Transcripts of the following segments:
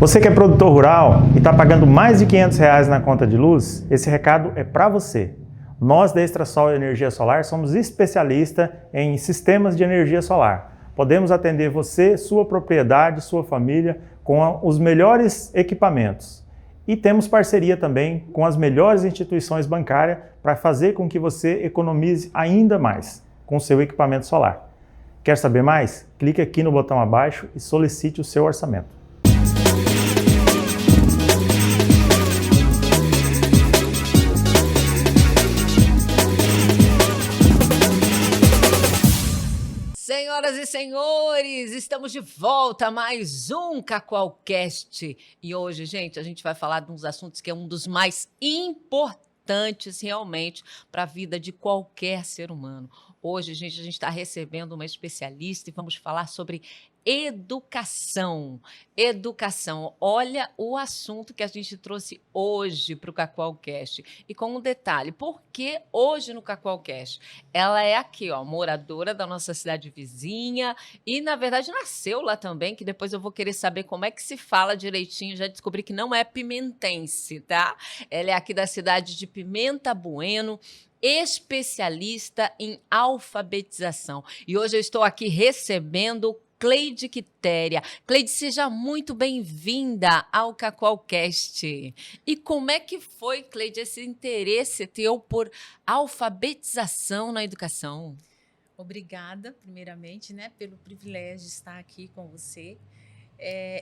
Você que é produtor rural e está pagando mais de R$ 500 na conta de luz, esse recado é para você. Nós da Extrasol Energia Solar somos especialistas em sistemas de energia solar. Podemos atender você, sua propriedade, sua família com os melhores equipamentos. E temos parceria também com as melhores instituições bancárias para fazer com que você economize ainda mais com o seu equipamento solar. Quer saber mais? Clique aqui no botão abaixo e solicite o seu orçamento. Senhoras e senhores, estamos de volta a mais um Cacoalcast. E hoje, gente, a gente vai falar de uns assuntos que é um dos mais importantes realmente para a vida de qualquer ser humano. Hoje, gente, a gente está recebendo uma especialista e vamos falar sobre educação. Educação. Olha o assunto que a gente trouxe hoje para o Cacoalcast. E com um detalhe, por que hoje no Cacoalcast? Ela é aqui, ó, moradora da nossa cidade vizinha e, na verdade, nasceu lá também, que depois eu vou querer saber como é que se fala direitinho. Já descobri que não é pimentense, tá? Ela é aqui da cidade de Pimenta Bueno, especialista em alfabetização. E hoje eu estou aqui recebendo Cleide Quitéria. Cleide, seja muito bem-vinda ao Cacoalcast. E como é que foi, Cleide, esse interesse teu por alfabetização na educação? Obrigada, primeiramente, né, pelo privilégio de estar aqui com você.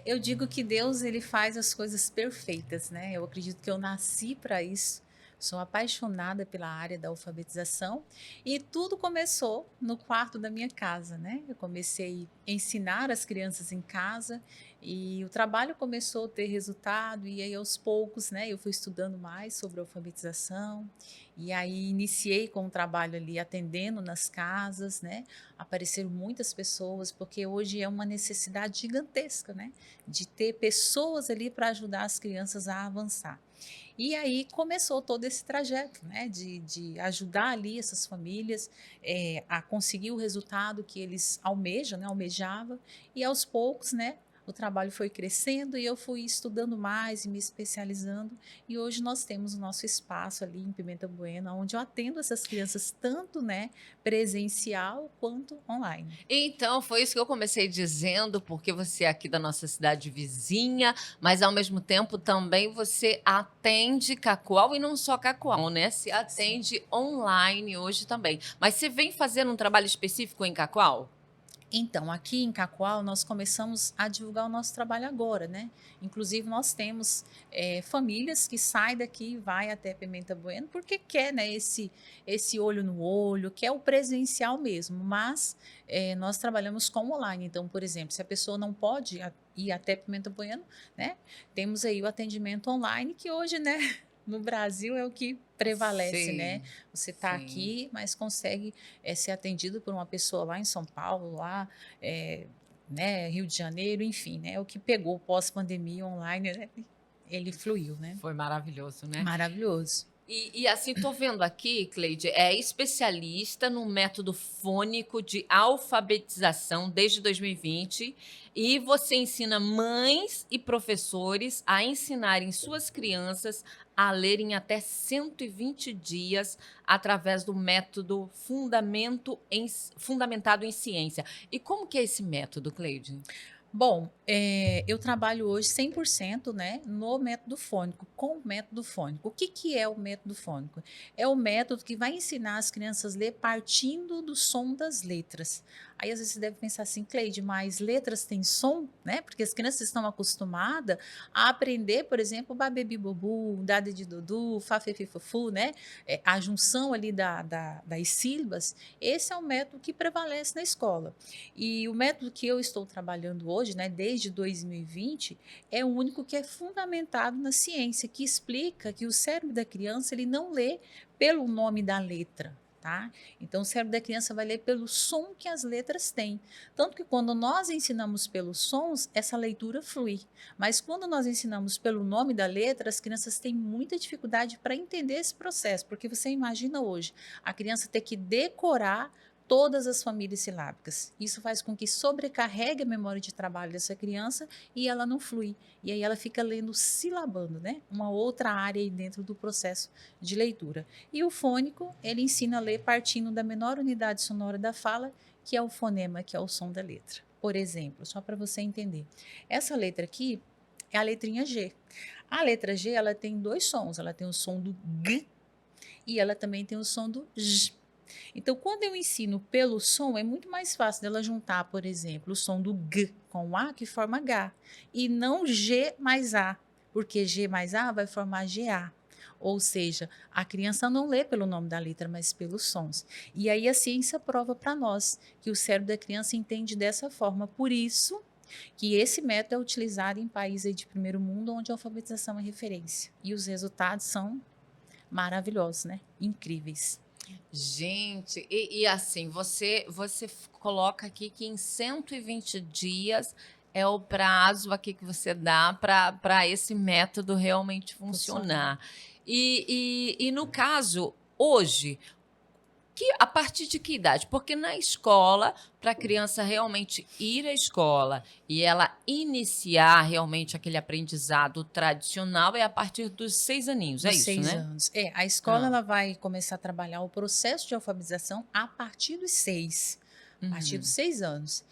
Eu digo que Deus ele faz as coisas perfeitas, né? Eu acredito que eu nasci para isso. Sou apaixonada pela área da alfabetização e tudo começou no quarto da minha casa, né? Eu comecei a ensinar as crianças em casa e o trabalho começou a ter resultado e aí aos poucos, né? Eu fui estudando mais sobre alfabetização e aí iniciei com o trabalho ali atendendo nas casas, né? Apareceram muitas pessoas porque hoje é uma necessidade gigantesca, né? De ter pessoas ali para ajudar as crianças a avançar. E aí começou todo esse trajeto, né, de ajudar ali essas famílias a conseguir o resultado que eles almejam, né, almejavam, e aos poucos, né, o trabalho foi crescendo e eu fui estudando mais e me especializando. E hoje nós temos o nosso espaço ali em Pimenta Bueno, onde eu atendo essas crianças tanto, né, presencial quanto online. Então, foi isso que eu comecei dizendo, porque você é aqui da nossa cidade vizinha, mas ao mesmo tempo também você atende Cacoal e não só Cacoal, né? Se atende Sim. online hoje também. Mas você vem fazendo um trabalho específico em Cacoal? Então, aqui em Cacoal, nós começamos a divulgar o nosso trabalho agora, né? Inclusive, nós temos famílias que saem daqui e vai até Pimenta Bueno porque quer, né, esse olho no olho, quer o presencial mesmo, mas nós trabalhamos com online. Então, por exemplo, se a pessoa não pode ir até Pimenta Bueno, né? Temos aí o atendimento online, que hoje, né, no Brasil é o que prevalece, né? Sim, Você está sim. aqui, mas consegue ser atendido por uma pessoa lá em São Paulo, lá, né, Rio de Janeiro, enfim, né? O que pegou pós-pandemia online, né? Ele fluiu, né? Foi maravilhoso, né? Maravilhoso. E assim, tô vendo aqui, Cleide, é especialista no método fônico de alfabetização desde 2020 e você ensina mães e professores a ensinarem suas crianças a lerem até 120 dias através do método fundamentado em ciência. E como que é esse método, Cleide? Bom, eu trabalho hoje 100%, né, no método fônico, com o método fônico. O que é o método fônico? É o método que vai ensinar as crianças a ler partindo do som das letras. Aí às vezes você deve pensar assim, Cleide, mas letras têm som, né? Porque as crianças estão acostumadas a aprender, por exemplo, babebi bobu, dada de dudu, fafefi fufu, né? A junção ali das sílabas. Esse é o método que prevalece na escola. E o método que eu estou trabalhando hoje, né, desde 2020, é o único que é fundamentado na ciência, que explica que o cérebro da criança ele não lê pelo nome da letra. Tá? Então, o cérebro da criança vai ler pelo som que as letras têm. Tanto que quando nós ensinamos pelos sons, essa leitura flui. Mas quando nós ensinamos pelo nome da letra, as crianças têm muita dificuldade para entender esse processo. Porque você imagina hoje a criança ter que decorar todas as famílias silábicas. Isso faz com que sobrecarregue a memória de trabalho dessa criança e ela não flui. E aí ela fica lendo silabando, né? Uma outra área aí dentro do processo de leitura. E o fônico, ele ensina a ler partindo da menor unidade sonora da fala, que é o fonema, que é o som da letra. Por exemplo, só para você entender. Essa letra aqui é a letrinha G. A letra G, ela tem dois sons. Ela tem o som do G e ela também tem o som do J. Então, quando eu ensino pelo som, é muito mais fácil dela juntar, por exemplo, o som do G com A, que forma H, e não G mais A, porque G mais A vai formar GA. Ou seja, a criança não lê pelo nome da letra, mas pelos sons. E aí a ciência prova para nós que o cérebro da criança entende dessa forma. Por isso que esse método é utilizado em países de primeiro mundo, onde a alfabetização é referência. E os resultados são maravilhosos, né? Incríveis. Gente, e assim, você coloca aqui que em 120 dias é o prazo aqui que você dá para esse método realmente funcionar. E no caso, hoje, a partir de que idade? Porque na escola, para a criança realmente ir à escola e ela iniciar realmente aquele aprendizado tradicional é a partir dos 6 aninhos, é Dos isso, 6 né? anos. A escola ela vai começar a trabalhar o processo de alfabetização a partir dos 6. A partir dos 6 anos.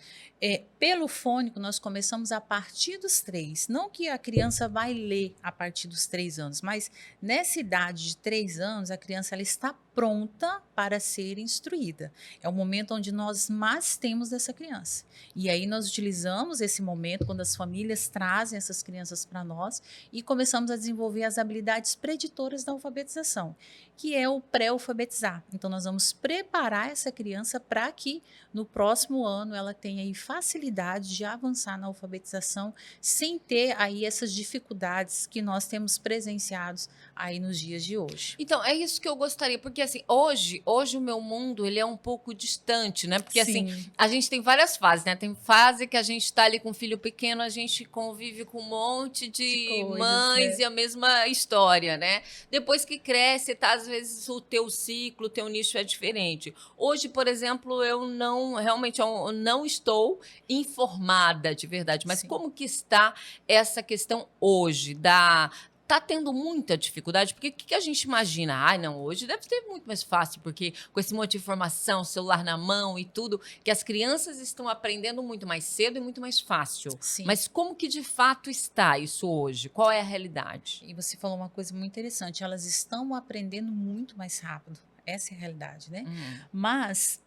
Pelo fônico, nós começamos a partir dos 3. Não que a criança vai ler a partir dos 3 anos, mas nessa idade de 3 anos, a criança ela está pronta para ser instruída. É o momento onde nós mais temos dessa criança. E aí nós utilizamos esse momento, quando as famílias trazem essas crianças para nós, e começamos a desenvolver as habilidades preditoras da alfabetização, que é o pré-alfabetizar. Então, nós vamos preparar essa criança para que no próximo ano ela tenha aí facilidade de avançar na alfabetização sem ter aí essas dificuldades que nós temos presenciados aí nos dias de hoje. Então, é isso que eu gostaria, porque assim, hoje o meu mundo, ele é um pouco distante, né? Porque assim, a gente tem várias fases, né? Tem fase que a gente está ali com um filho pequeno, a gente convive com um monte de coisas, mães né? e a mesma história, né? Depois que cresce, tá, às vezes o teu ciclo, o teu nicho é diferente. Hoje, por exemplo, realmente eu não estou informada de verdade, mas Sim. como que está essa questão hoje tá tendo muita dificuldade, porque o que a gente imagina? Ai, não, hoje deve ser muito mais fácil, porque com esse monte de informação, celular na mão e tudo, que as crianças estão aprendendo muito mais cedo e muito mais fácil. Sim. Mas como que de fato está isso hoje? Qual é a realidade? E você falou uma coisa muito interessante, elas estão aprendendo muito mais rápido. Essa é a realidade, né? Mas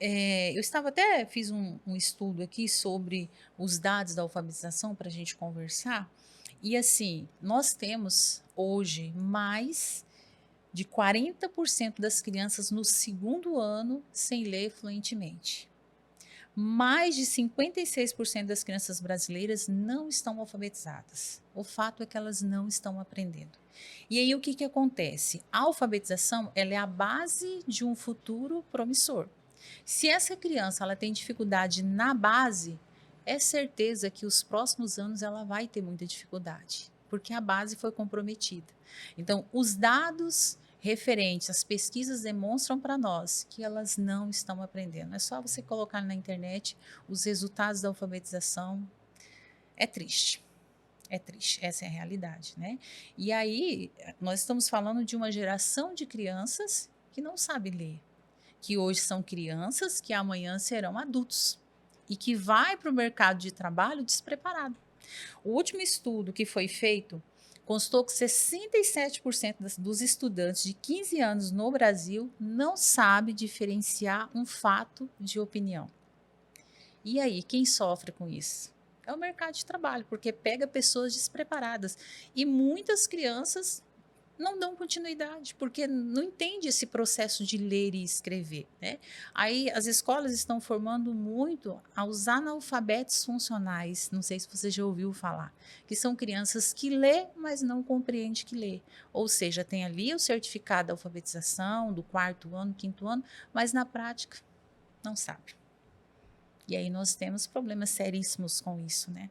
fiz um estudo aqui sobre os dados da alfabetização para a gente conversar. E assim, nós temos hoje mais de 40% das crianças no segundo ano sem ler fluentemente. Mais de 56% das crianças brasileiras não estão alfabetizadas. O fato é que elas não estão aprendendo. E aí o que acontece? A alfabetização ela é a base de um futuro promissor. Se essa criança ela tem dificuldade na base, é certeza que os próximos anos ela vai ter muita dificuldade, porque a base foi comprometida. Então, os dados referentes, as pesquisas demonstram para nós que elas não estão aprendendo. É só você colocar na internet os resultados da alfabetização. É triste. É triste, essa é a realidade, né? E aí, nós estamos falando de uma geração de crianças que não sabe ler, que hoje são crianças que amanhã serão adultos e que vai para o mercado de trabalho despreparado. O último estudo que foi feito constou que 67% dos estudantes de 15 anos no Brasil não sabe diferenciar um fato de opinião. E aí, quem sofre com isso? É o mercado de trabalho, porque pega pessoas despreparadas. E muitas crianças não dão continuidade, porque não entende esse processo de ler e escrever, né? Aí as escolas estão formando muito aos analfabetos funcionais, não sei se você já ouviu falar, que são crianças que lê, mas não compreende que lê. Ou seja, tem ali o certificado da alfabetização, do 4º ano, 5º ano, mas na prática não sabe. E aí nós temos problemas seríssimos com isso, né?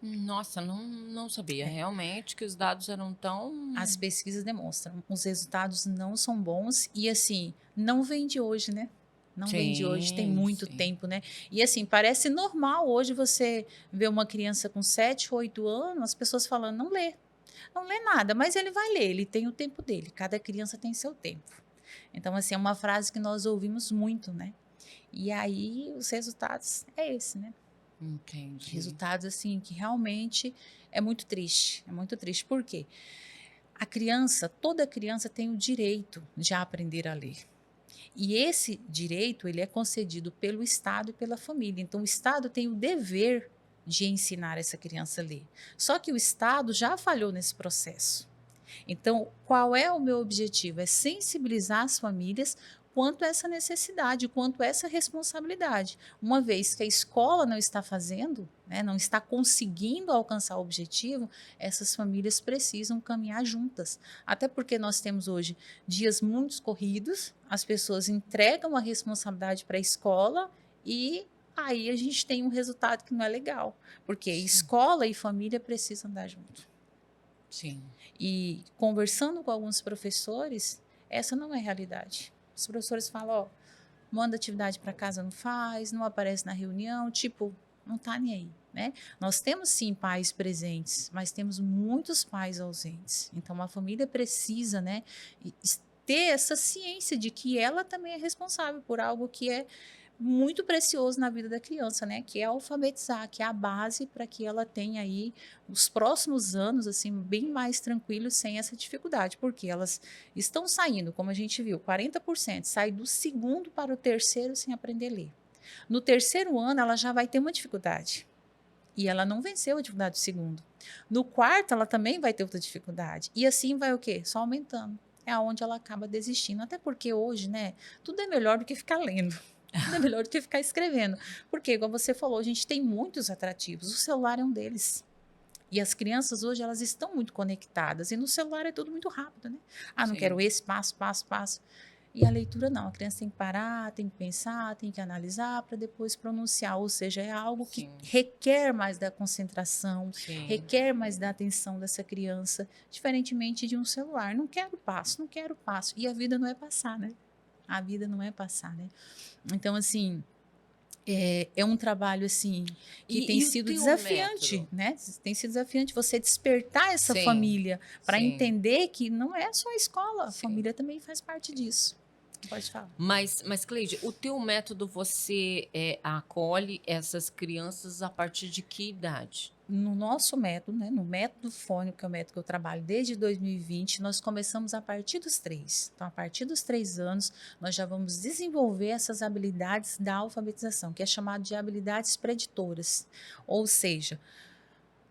Nossa, não sabia realmente que os dados eram tão... As pesquisas demonstram, os resultados não são bons e assim, não vem de hoje, né? Não vem de hoje, tem Sim, muito sim. tempo, né? E assim, parece normal hoje você ver uma criança com 7, 8 anos, as pessoas falando, não lê. Não lê nada, mas ele vai ler, ele tem o tempo dele. Cada criança tem seu tempo. Então, assim, é uma frase que nós ouvimos muito, né? E aí, os resultados é esse, né? Entendi. Resultados, assim, que realmente é muito triste. É muito triste. Por quê? A criança, toda criança tem o direito de aprender a ler. E esse direito, ele é concedido pelo Estado e pela família. Então, o Estado tem o dever de ensinar essa criança a ler. Só que o Estado já falhou nesse processo. Então, qual é o meu objetivo? É sensibilizar as famílias quanto a essa necessidade, quanto a essa responsabilidade. Uma vez que a escola não está fazendo, né, não está conseguindo alcançar o objetivo, essas famílias precisam caminhar juntas. Até porque nós temos hoje dias muito corridos, as pessoas entregam a responsabilidade para a escola e aí a gente tem um resultado que não é legal. Porque escola e família precisam andar junto. Sim. E conversando com alguns professores, essa não é a realidade. Os professores falam, ó, manda atividade para casa, não faz, não aparece na reunião, tipo, não tá nem aí, né? Nós temos sim pais presentes, mas temos muitos pais ausentes. Então a família precisa, né, ter essa ciência de que ela também é responsável por algo que é muito precioso na vida da criança, né? Que é alfabetizar, que é a base para que ela tenha aí os próximos anos assim bem mais tranquilos sem essa dificuldade, porque elas estão saindo, como a gente viu, 40% sai do segundo para o terceiro sem aprender a ler. No terceiro ano ela já vai ter uma dificuldade. E ela não venceu a dificuldade do segundo. No quarto ela também vai ter outra dificuldade. E assim vai o quê? Só aumentando. É aonde ela acaba desistindo, até porque hoje, né, tudo é melhor do que ficar lendo. Tudo é melhor do que ficar escrevendo. Porque, como você falou, a gente tem muitos atrativos. O celular é um deles. E as crianças hoje, elas estão muito conectadas. E no celular é tudo muito rápido, né? Ah, não Sim. quero esse, passo, passo, passo. E a leitura não. A criança tem que parar, tem que pensar, tem que analisar para depois pronunciar. Ou seja, é algo que Sim. requer mais da concentração, Sim. requer mais da atenção dessa criança, diferentemente de um celular. Não quero passo, não quero passo. E a vida não é passar, né? A vida não é passar, né? Então, assim, é um trabalho, assim, que tem E o sido teu desafiante, método? né? Tem sido desafiante você despertar essa Sim, família para sim, entender que não é só a escola, a sim. família também faz parte disso. Pode falar. Mas Cleide, o teu método você acolhe essas crianças a partir de que idade? No nosso método, né, no método fônico, que é o método que eu trabalho desde 2020, nós começamos a partir dos 3. Então, a partir dos 3 anos, nós já vamos desenvolver essas habilidades da alfabetização, que é chamado de habilidades preditoras. Ou seja,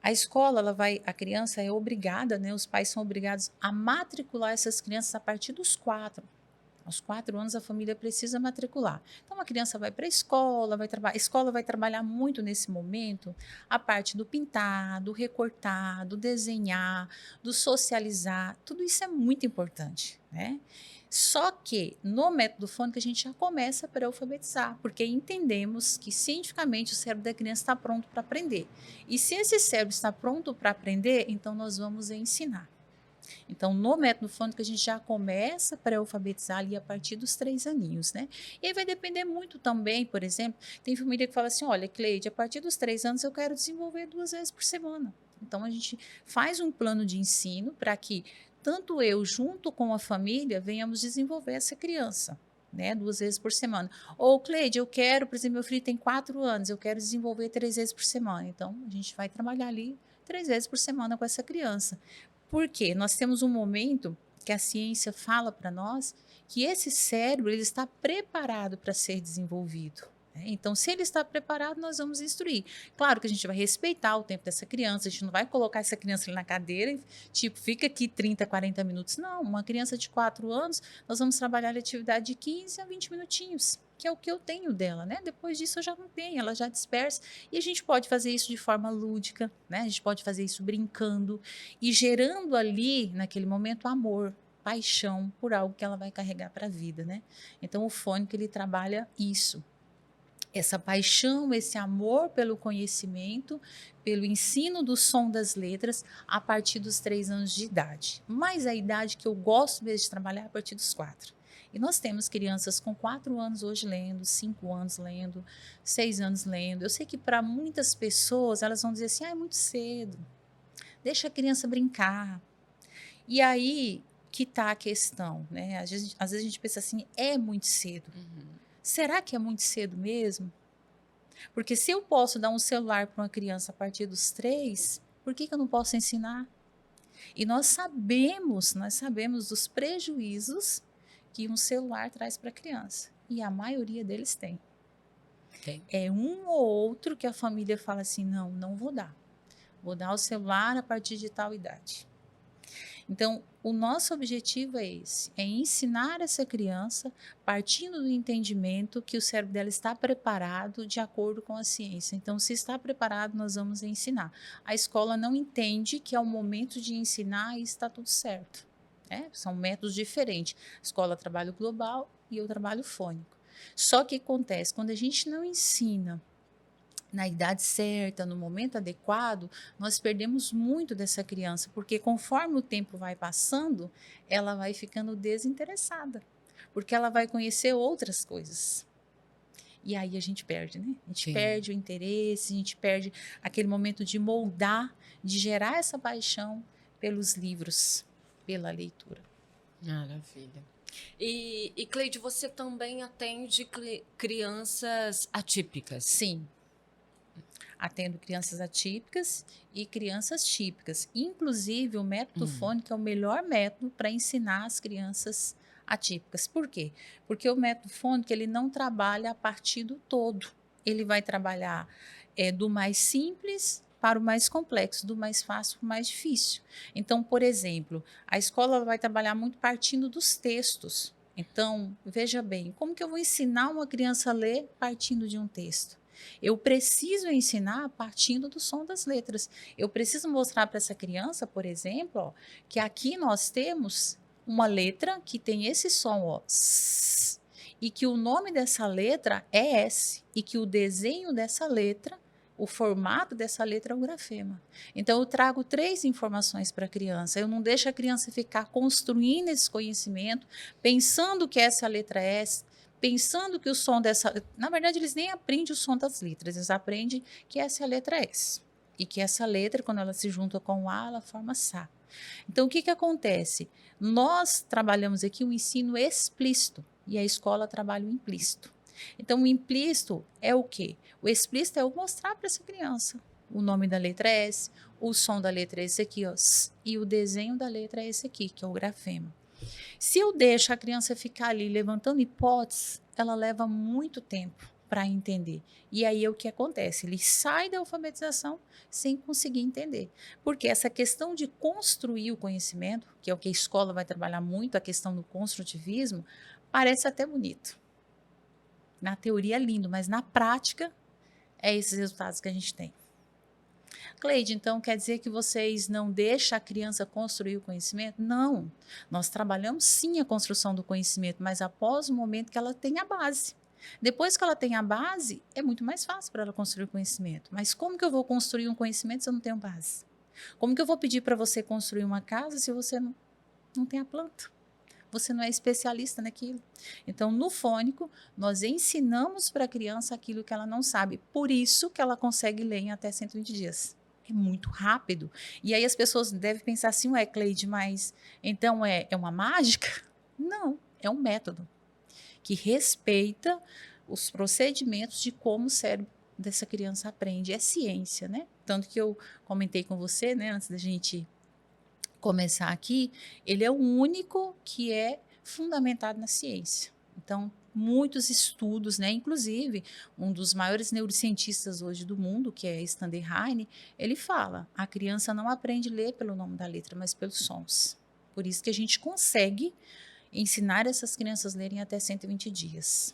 a escola, a criança é obrigada, né, os pais são obrigados a matricular essas crianças a partir dos 4. Aos 4 anos, a família precisa matricular. Então, a criança vai para a escola, a escola vai trabalhar muito nesse momento a parte do pintar, do recortar, do desenhar, do socializar. Tudo isso é muito importante, né? Só que no método fônico a gente já começa a pré-alfabetizar, porque entendemos que cientificamente o cérebro da criança está pronto para aprender. E se esse cérebro está pronto para aprender, então nós vamos ensinar. Então, no método fônico, a gente já começa a pré-alfabetizar ali a partir dos 3 aninhos, né? E aí vai depender muito também, por exemplo, tem família que fala assim, olha, Cleide, a partir dos 3 anos eu quero desenvolver 2 vezes por semana. Então, a gente faz um plano de ensino para que tanto eu, junto com a família, venhamos desenvolver essa criança. Né, 2 vezes por semana. Ou, Cleide, eu quero, por exemplo, meu filho tem 4 anos, eu quero desenvolver 3 vezes por semana. Então, a gente vai trabalhar ali 3 vezes por semana com essa criança. Por quê? Nós temos um momento que a ciência fala para nós que esse cérebro ele está preparado para ser desenvolvido. Né? Então, se ele está preparado, nós vamos instruir. Claro que a gente vai respeitar o tempo dessa criança, a gente não vai colocar essa criança ali na cadeira e, tipo, fica aqui 30, 40 minutos. Não, uma criança de 4 anos, nós vamos trabalhar a atividade de 15 a 20 minutinhos, que é o que eu tenho dela, né? Depois disso eu já não tenho, ela já dispersa. E a gente pode fazer isso de forma lúdica, né? A gente pode fazer isso brincando e gerando ali, naquele momento, amor, paixão por algo que ela vai carregar para a vida, né? Então, o fônico, ele trabalha isso. Essa paixão, esse amor pelo conhecimento, pelo ensino do som das letras a partir dos 3 anos de idade. Mas a idade que eu gosto mesmo de trabalhar é a partir dos 4. E nós temos crianças com 4 anos hoje lendo, 5 anos lendo, 6 anos lendo. Eu sei que para muitas pessoas elas vão dizer assim, é muito cedo, deixa a criança brincar. E aí que está a questão, né? Às vezes a gente pensa assim, é muito cedo. Será que é muito cedo mesmo? Porque se eu posso dar um celular para uma criança a partir dos 3, por que eu não posso ensinar? E nós sabemos dos prejuízos que um celular traz para a criança. E a maioria deles tem. É um ou outro que a família fala assim, não vou dar. Vou dar o celular a partir de tal idade. Então, o nosso objetivo é esse, é ensinar essa criança partindo do entendimento que o cérebro dela está preparado de acordo com a ciência. Então, se está preparado, nós vamos ensinar. A escola não entende que é o momento de ensinar e está tudo certo. São métodos diferentes. A escola trabalha o global e eu trabalho o fônico. Só que acontece, quando a gente não ensina na idade certa, no momento adequado, nós perdemos muito dessa criança, porque conforme o tempo vai passando, ela vai ficando desinteressada, porque ela vai conhecer outras coisas. E aí a gente perde, né? A gente perde o interesse, a gente perde aquele momento de moldar, de gerar essa paixão pelos livros, pela leitura. Maravilha. E Cleide, você também atende crianças atípicas? Sim. Atendo crianças atípicas e crianças típicas. Inclusive, o método fônico é o melhor método para ensinar as crianças atípicas. Por quê? Porque o método fônico ele não trabalha a partir do todo. Ele vai trabalhar do mais simples para o mais complexo, do mais fácil para o mais difícil. Então, por exemplo, a escola vai trabalhar muito partindo dos textos. Então, veja bem, como que eu vou ensinar uma criança a ler partindo de um texto? Eu preciso ensinar partindo do som das letras. Eu preciso mostrar para essa criança, por exemplo, que aqui nós temos uma letra que tem esse som, S, e que o nome dessa letra é S, e que o desenho dessa letra, o formato dessa letra é o grafema. Então, eu trago 3 informações para a criança. Eu não deixo a criança ficar construindo esse conhecimento, pensando que essa letra é S, pensando que o som dessa... Na verdade, eles nem aprendem o som das letras, eles aprendem que essa é a letra S. E que essa letra, quando ela se junta com o A, ela forma Sá. Então, o que acontece? Nós trabalhamos aqui um ensino explícito e a escola trabalha o implícito. Então, o implícito é o quê? O explícito é eu mostrar para essa criança o nome da letra é S, o som da letra é esse aqui, ó, e o desenho da letra é esse aqui, que é o grafema. Se eu deixo a criança ficar ali levantando hipóteses, ela leva muito tempo para entender. E aí é o que acontece, ele sai da alfabetização sem conseguir entender. Porque essa questão de construir o conhecimento, que é o que a escola vai trabalhar muito, a questão do construtivismo, parece até bonito. Na teoria é lindo, mas na prática é esses resultados que a gente tem. Cleide, então quer dizer que vocês não deixam a criança construir o conhecimento? Não, nós trabalhamos sim a construção do conhecimento, mas após o momento que ela tem a base. Depois que ela tem a base, é muito mais fácil para ela construir o conhecimento. Mas como que eu vou construir um conhecimento se eu não tenho base? Como que eu vou pedir para você construir uma casa se você não tem a planta? Você não é especialista naquilo. Então, no fônico, nós ensinamos para a criança aquilo que ela não sabe. Por isso que ela consegue ler em até 120 dias. É muito rápido. E aí as pessoas devem pensar assim, ué, Cleide, mas então é uma mágica? Não, é um método que respeita os procedimentos de como o cérebro dessa criança aprende. É ciência, né? Tanto que eu comentei com você, né, antes da gente começar aqui, ele é o único que é fundamentado na ciência. Então, muitos estudos, né? Inclusive, um dos maiores neurocientistas hoje do mundo, que é Stanley Heine, ele fala, a criança não aprende a ler pelo nome da letra, mas pelos sons. Por isso que a gente consegue ensinar essas crianças a lerem até 120 dias.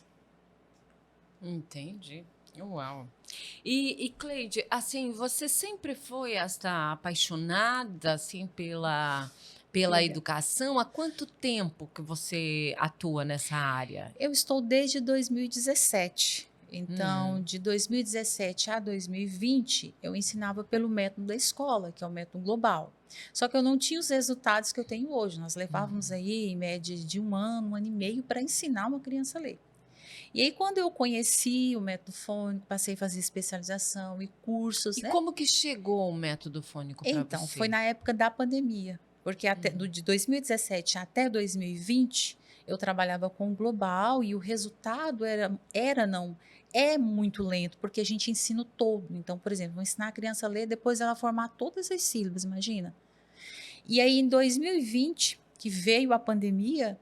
Entendi. Uau. E Cleide, assim, você sempre foi apaixonada assim pela educação? Há quanto tempo que você atua nessa área? Eu estou desde 2017. Então, de 2017 a 2020, eu ensinava pelo método da escola, que é o método global. Só que eu não tinha os resultados que eu tenho hoje. Nós levávamos aí, em média, de um ano e meio para ensinar uma criança a ler. E aí, quando eu conheci o método fônico, passei a fazer especialização e cursos, E né? como que chegou o método fônico para Então, você? foi na época da pandemia, porque de 2017 até 2020, eu trabalhava com o global e o resultado não, é muito lento, porque a gente ensina o todo. Então, por exemplo, vou ensinar a criança a ler, depois ela formar todas as sílabas, imagina. E aí, em 2020, que veio a pandemia,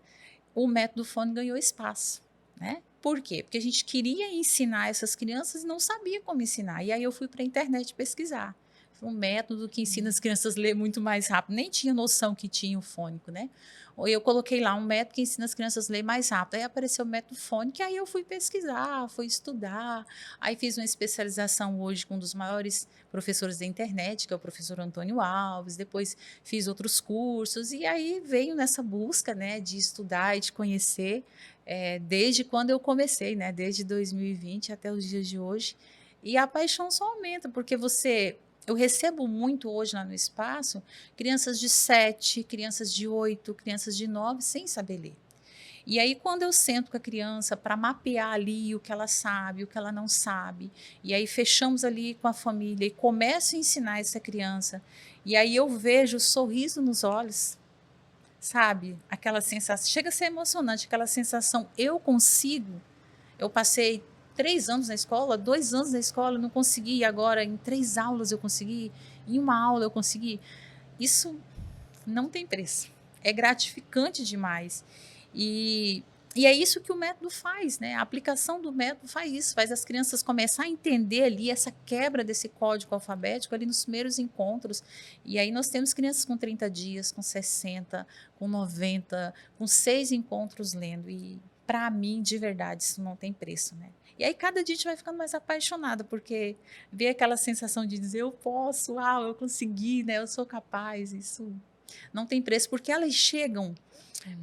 o método fônico ganhou espaço, né? Por quê? Porque a gente queria ensinar essas crianças e não sabia como ensinar. E aí eu fui para a internet pesquisar. Foi um método que ensina as crianças a ler muito mais rápido. Nem tinha noção que tinha o fônico, né? Ou eu coloquei lá um método que ensina as crianças a ler mais rápido. Aí apareceu o método fônico, e aí eu fui pesquisar, fui estudar. Aí fiz uma especialização hoje com um dos maiores professores da internet, que é o professor Antônio Alves. Depois fiz outros cursos, e aí veio nessa busca, né, de estudar e de conhecer, desde quando eu comecei, né, desde 2020 até os dias de hoje. E a paixão só aumenta, porque eu recebo muito hoje lá no espaço crianças de 7, crianças de 8, crianças de 9, sem saber ler. E aí, quando eu sento com a criança para mapear ali o que ela sabe, o que ela não sabe, e aí fechamos ali com a família e começo a ensinar essa criança, e aí eu vejo o sorriso nos olhos, sabe? Aquela sensação, chega a ser emocionante, aquela sensação, eu consigo. Eu passei 3 anos na escola, 2 anos na escola, não consegui, agora em 3 aulas eu consegui, em uma aula eu consegui. Isso não tem preço. É gratificante demais. E, e é isso que o método faz, né? A aplicação do método faz isso, faz as crianças começar a entender ali essa quebra desse código alfabético ali nos primeiros encontros. E aí nós temos crianças com 30 dias, com 60, com 90, com 6 encontros lendo. E para mim, de verdade, isso não tem preço, né? E aí cada dia a gente vai ficando mais apaixonada, porque vê aquela sensação de dizer, eu posso, eu consegui, né? Eu sou capaz, isso não tem preço, porque elas chegam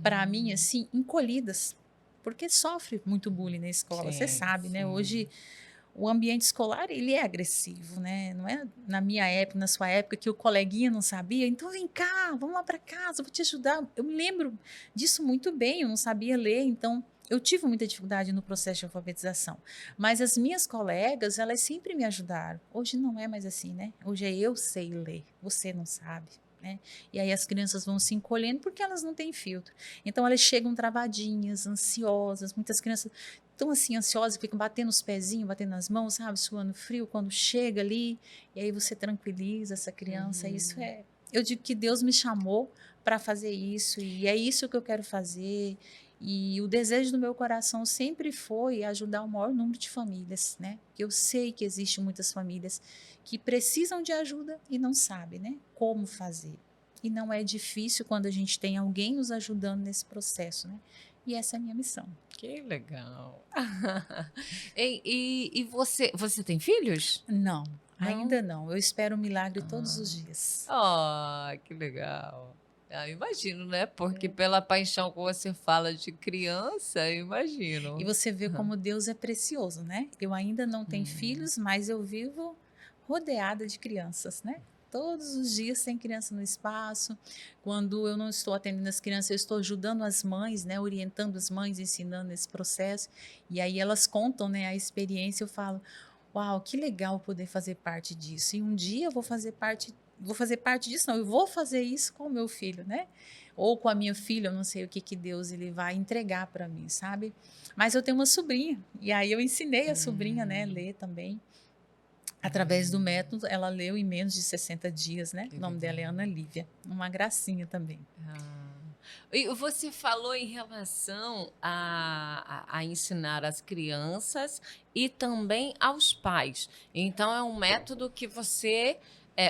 para mim assim encolhidas, porque sofre muito bullying na escola, você Sim, sabe, né? sim. Hoje o ambiente escolar ele é agressivo, né? Não é na minha época, na sua época que o coleguinha não sabia, então vem cá, vamos lá para casa, eu vou te ajudar. Eu me lembro disso muito bem, eu não sabia ler, então eu tive muita dificuldade no processo de alfabetização, mas as minhas colegas, elas sempre me ajudaram. Hoje não é mais assim, né? Hoje é eu sei ler, você não sabe. Né? E aí as crianças vão se encolhendo porque elas não têm filtro. Então elas chegam travadinhas, ansiosas. Muitas crianças estão assim ansiosas, ficam batendo os pezinhos, batendo nas mãos, sabe, suando frio quando chega ali. E aí você tranquiliza essa criança. Isso eu digo que Deus me chamou para fazer isso e é isso que eu quero fazer. E o desejo do meu coração sempre foi ajudar o maior número de famílias, né? Eu sei que existem muitas famílias que precisam de ajuda e não sabem, né? Como fazer. E não é difícil quando a gente tem alguém nos ajudando nesse processo, né? E essa é a minha missão. Que legal. E você tem filhos? Não, Não? ainda não. Eu espero um milagre todos os dias. Que legal. Imagino, né? Porque pela paixão que você fala de criança, eu imagino. E você vê como Deus é precioso, né? Eu ainda não tenho filhos, mas eu vivo rodeada de crianças, né? Todos os dias tem criança no espaço. Quando eu não estou atendendo as crianças, eu estou ajudando as mães, né? Orientando as mães, ensinando esse processo. E aí elas contam, né? A experiência. Eu falo, uau, que legal poder fazer parte disso. E um dia eu vou fazer parte disso, não, eu vou fazer isso com o meu filho, né? Ou com a minha filha, eu não sei o que Deus ele vai entregar para mim, sabe? Mas eu tenho uma sobrinha, e aí eu ensinei a sobrinha, né, a ler também. Através do método, ela leu em menos de 60 dias, né? O nome dela é Ana Lívia. Uma gracinha também. E você falou em relação a ensinar as crianças e também aos pais. Então, é um método que você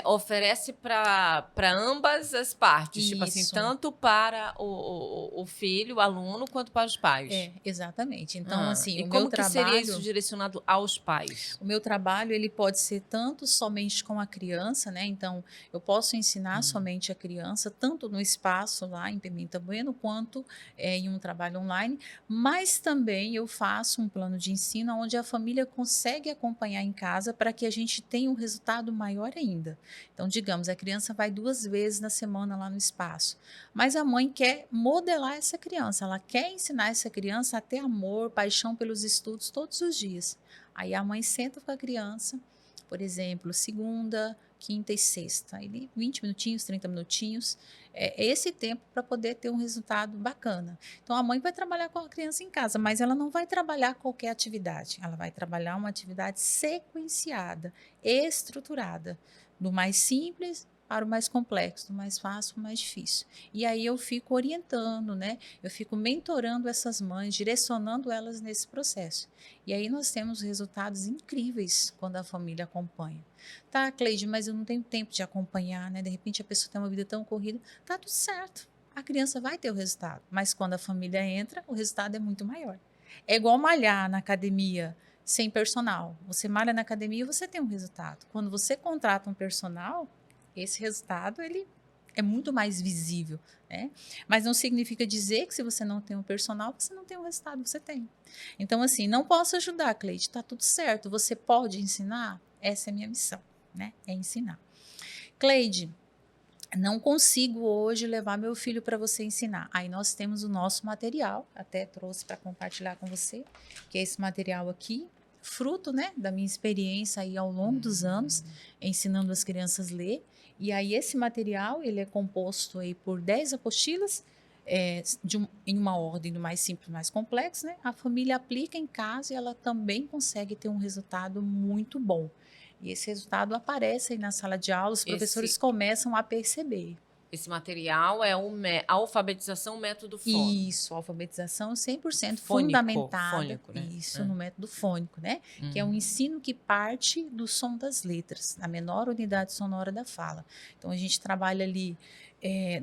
Oferece para ambas as partes, tipo assim, Isso. tanto para o filho, o aluno, quanto para os pais. Exatamente. Então, assim, E o meu como que seria isso trabalho... direcionado aos pais? O meu trabalho, ele pode ser tanto somente com a criança, né? Então, eu posso ensinar somente a criança, tanto no espaço lá em Pimenta Bueno, quanto em um trabalho online, mas também eu faço um plano de ensino onde a família consegue acompanhar em casa para que a gente tenha um resultado maior ainda. Então, digamos, a criança vai 2 vezes na semana lá no espaço, mas a mãe quer modelar essa criança, ela quer ensinar essa criança a ter amor, paixão pelos estudos todos os dias. Aí a mãe senta com a criança, por exemplo, segunda, quinta e sexta. Ele 20 minutinhos, 30 minutinhos. É esse tempo para poder ter um resultado bacana. Então a mãe vai trabalhar com a criança em casa, mas ela não vai trabalhar qualquer atividade. Ela vai trabalhar uma atividade sequenciada, estruturada, do mais simples para o mais complexo, do mais fácil para o mais difícil. E aí eu fico orientando, né? Eu fico mentorando essas mães, direcionando elas nesse processo. E aí nós temos resultados incríveis quando a família acompanha. Tá, Cleide, mas eu não tenho tempo de acompanhar, né? De repente a pessoa tem uma vida tão corrida. Tá tudo certo. A criança vai ter o resultado, mas quando a família entra, o resultado é muito maior. É igual malhar na academia sem personal. Você malha na academia e você tem um resultado. Quando você contrata um personal, esse resultado ele é muito mais visível, né? Mas não significa dizer que se você não tem um personal, você não tem o resultado que você tem. Então, assim, não posso ajudar, Cleide, tá tudo certo. Você pode ensinar? Essa é a minha missão, né? É ensinar. Cleide, não consigo hoje levar meu filho para você ensinar. Aí nós temos o nosso material, até trouxe para compartilhar com você, que é esse material aqui, fruto, né, da minha experiência aí ao longo dos anos, ensinando as crianças a ler. E aí esse material, ele é composto aí por 10 apostilas, em uma ordem do mais simples ao mais complexo, né? A família aplica em casa e ela também consegue ter um resultado muito bom. E esse resultado aparece aí na sala de aula, os professores começam a perceber. Esse material é a alfabetização método fônico. Isso, a alfabetização 100% fundamentada. Fônico, né? Isso, no método fônico, né? Que é um ensino que parte do som das letras, a menor unidade sonora da fala. Então, a gente trabalha ali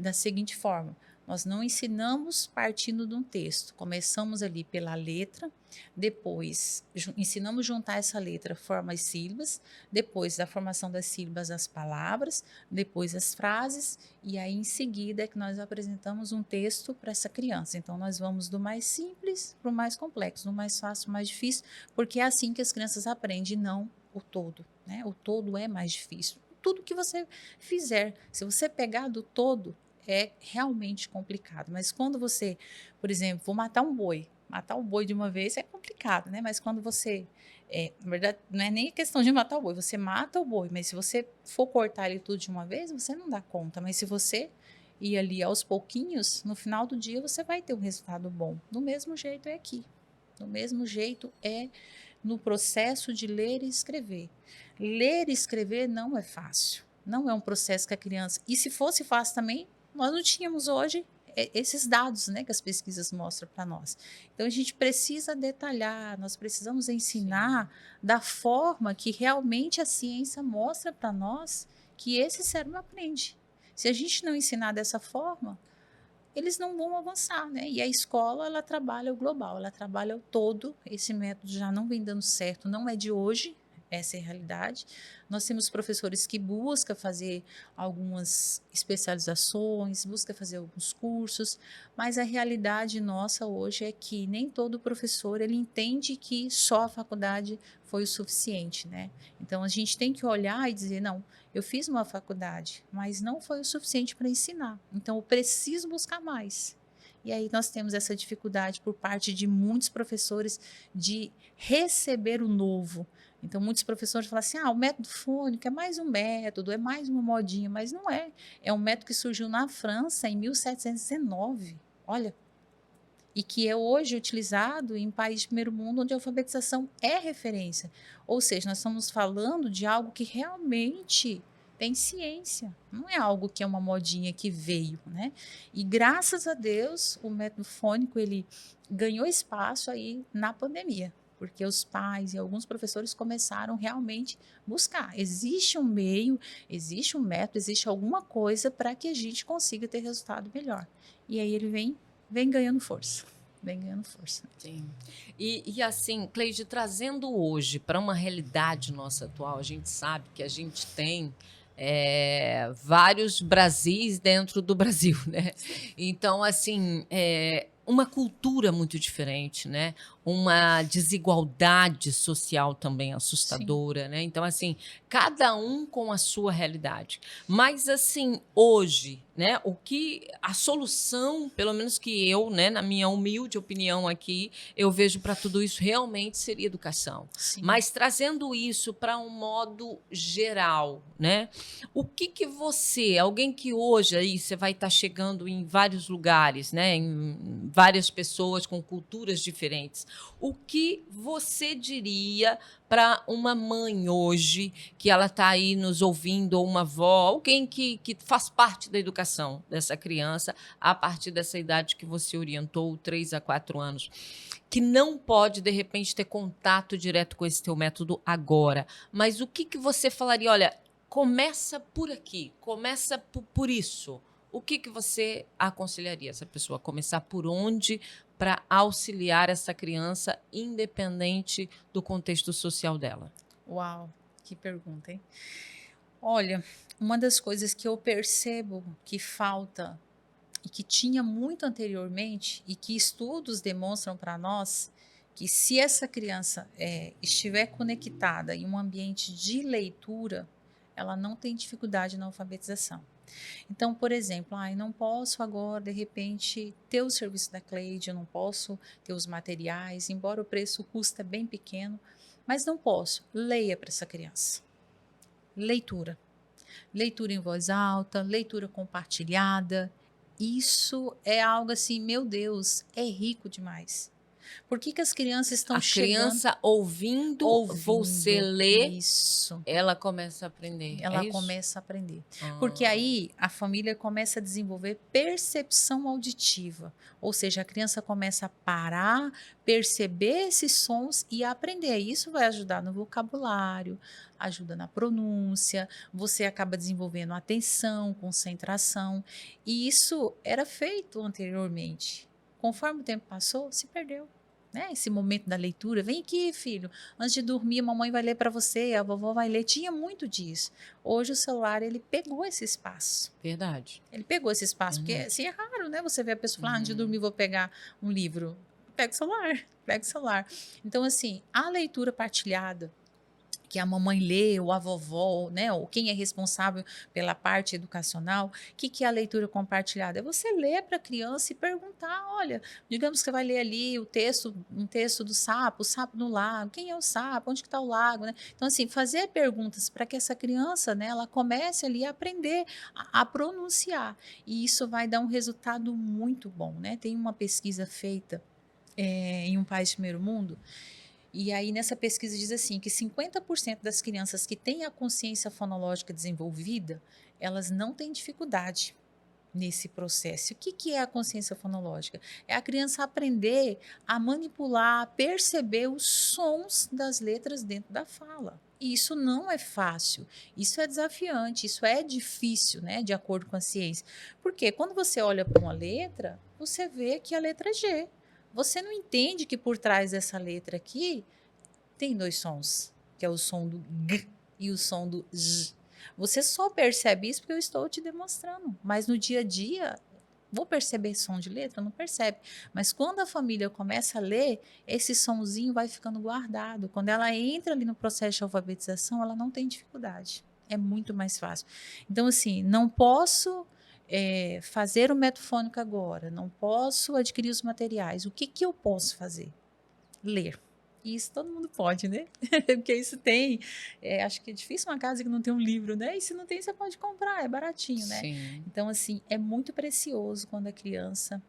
da seguinte forma. Nós não ensinamos partindo de um texto. Começamos ali pela letra, depois ensinamos a juntar essa letra, forma as sílabas, depois da formação das sílabas, as palavras, depois as frases, e aí em seguida é que nós apresentamos um texto para essa criança. Então nós vamos do mais simples para o mais complexo, do mais fácil para o mais difícil, porque é assim que as crianças aprendem, não o todo, né? O todo é mais difícil. Tudo que você fizer, se você pegar do todo, é realmente complicado. Mas quando você, por exemplo, vou matar um boi. Matar o boi de uma vez é complicado, né? Mas quando você, na verdade, não é nem questão de matar o boi. Você mata o boi, mas se você for cortar ele tudo de uma vez, você não dá conta. Mas se você ir ali aos pouquinhos, no final do dia você vai ter um resultado bom. Do mesmo jeito é aqui. Do mesmo jeito é no processo de ler e escrever. Ler e escrever não é fácil. Não é um processo que a criança... E se fosse fácil também, nós não tínhamos hoje esses dados, né, que as pesquisas mostram para nós. Então, a gente precisa detalhar, nós precisamos ensinar da forma que realmente a ciência mostra para nós que esse cérebro aprende. Se a gente não ensinar dessa forma, eles não vão avançar, né? E a escola, ela trabalha o global, ela trabalha o todo. Esse método já não vem dando certo, não é de hoje, essa é a realidade. Nós temos professores que buscam fazer algumas especializações, buscam fazer alguns cursos, mas a realidade nossa hoje é que nem todo professor ele entende que só a faculdade foi o suficiente, né? Então a gente tem que olhar e dizer, não, eu fiz uma faculdade, mas não foi o suficiente para ensinar. Então eu preciso buscar mais. E aí nós temos essa dificuldade por parte de muitos professores de receber o novo. Então, muitos professores falam assim, o método fônico é mais um método, é mais uma modinha, mas não é. É um método que surgiu na França em 1719, olha, e que é hoje utilizado em países de primeiro mundo, onde a alfabetização é referência. Ou seja, nós estamos falando de algo que realmente tem ciência, não é algo que é uma modinha que veio, né? E graças a Deus, o método fônico, ele ganhou espaço aí na pandemia. porque os pais e alguns professores começaram realmente buscar. Existe um meio, existe um método, existe alguma coisa para que a gente consiga ter resultado melhor. E aí ele vem ganhando força. Vem ganhando força. Sim. E assim, Cleide, trazendo hoje para uma realidade nossa atual, a gente sabe que a gente tem vários Brasis dentro do Brasil, né? Então, assim, uma cultura muito diferente, né? Uma desigualdade social também assustadora, né? Então, assim, cada um com a sua realidade. Mas, assim, hoje, né? A solução, pelo menos que eu, né? Na minha humilde opinião aqui, eu vejo para tudo isso realmente seria educação. Sim. Mas trazendo isso para um modo geral, né? O que você, alguém que hoje aí você vai estar chegando em vários lugares, né? Em várias pessoas com culturas diferentes. O que você diria para uma mãe hoje que ela está aí nos ouvindo, ou uma avó, alguém que faz parte da educação dessa criança a partir dessa idade que você orientou, 3 a 4 anos, que não pode, de repente, ter contato direto com esse teu método agora. Mas o que você falaria? Olha, começa por aqui, começa por isso. O que você aconselharia essa pessoa? Começar por onde para auxiliar essa criança, independente do contexto social dela? Uau, que pergunta, hein? Olha, uma das coisas que eu percebo que falta e que tinha muito anteriormente e que estudos demonstram para nós que se essa criança estiver conectada em um ambiente de leitura, ela não tem dificuldade na alfabetização. Então, por exemplo, não posso agora, de repente, ter o serviço da Cleide, eu não posso ter os materiais, embora o preço custa bem pequeno, mas não posso. Leia para essa criança. Leitura. Leitura em voz alta, leitura compartilhada. Isso é algo assim, meu Deus, é rico demais. Por que as crianças estão chegando? A criança ouvindo você ler, isso, ela começa a aprender. ela é isso? começa a aprender. Porque aí a família começa a desenvolver percepção auditiva. Ou seja, a criança começa a parar, perceber esses sons e aprender. Isso vai ajudar no vocabulário, ajuda na pronúncia, você acaba desenvolvendo atenção, concentração. E isso era feito anteriormente. Conforme o tempo passou, se perdeu. Né? Esse momento da leitura, vem aqui, filho, antes de dormir, a mamãe vai ler para você, a vovó vai ler. Tinha muito disso. Hoje o celular, ele pegou esse espaço. Verdade. Ele pegou esse espaço, porque assim é raro, né? Você vê a pessoa falar, antes de dormir vou pegar um livro. Pega o celular, pega o celular. Então, assim, a leitura partilhada, que a mamãe lê, ou a vovó, né, ou quem é responsável pela parte educacional, o que é a leitura compartilhada? É você ler para a criança e perguntar, olha, digamos que você vai ler ali um texto do sapo, o sapo no lago, quem é o sapo, onde que está o lago, né? Então, assim, fazer perguntas para que essa criança, né, ela comece ali a aprender a pronunciar, e isso vai dar um resultado muito bom, né? Tem uma pesquisa feita em um país de primeiro mundo. E aí, nessa pesquisa, diz assim, que 50% das crianças que têm a consciência fonológica desenvolvida, elas não têm dificuldade nesse processo. O que é a consciência fonológica? É a criança aprender a manipular, a perceber os sons das letras dentro da fala. E isso não é fácil, isso é desafiante, isso é difícil, né, de acordo com a ciência. Porque quando você olha para uma letra, você vê que a letra é G. Você não entende que por trás dessa letra aqui tem 2 sons, que é o som do G e o som do Z. Você só percebe isso porque eu estou te demonstrando, mas no dia a dia, vou perceber som de letra? Não percebe. Mas quando a família começa a ler, esse sonzinho vai ficando guardado. Quando ela entra ali no processo de alfabetização, ela não tem dificuldade. É muito mais fácil. Então, assim, não posso fazer o método fônico agora, não posso adquirir os materiais. O que eu posso fazer? Ler. E isso todo mundo pode, né? Porque isso tem. Acho que é difícil uma casa que não tem um livro, né? E se não tem, você pode comprar, é baratinho, né? Sim. Então, assim, é muito precioso quando a criança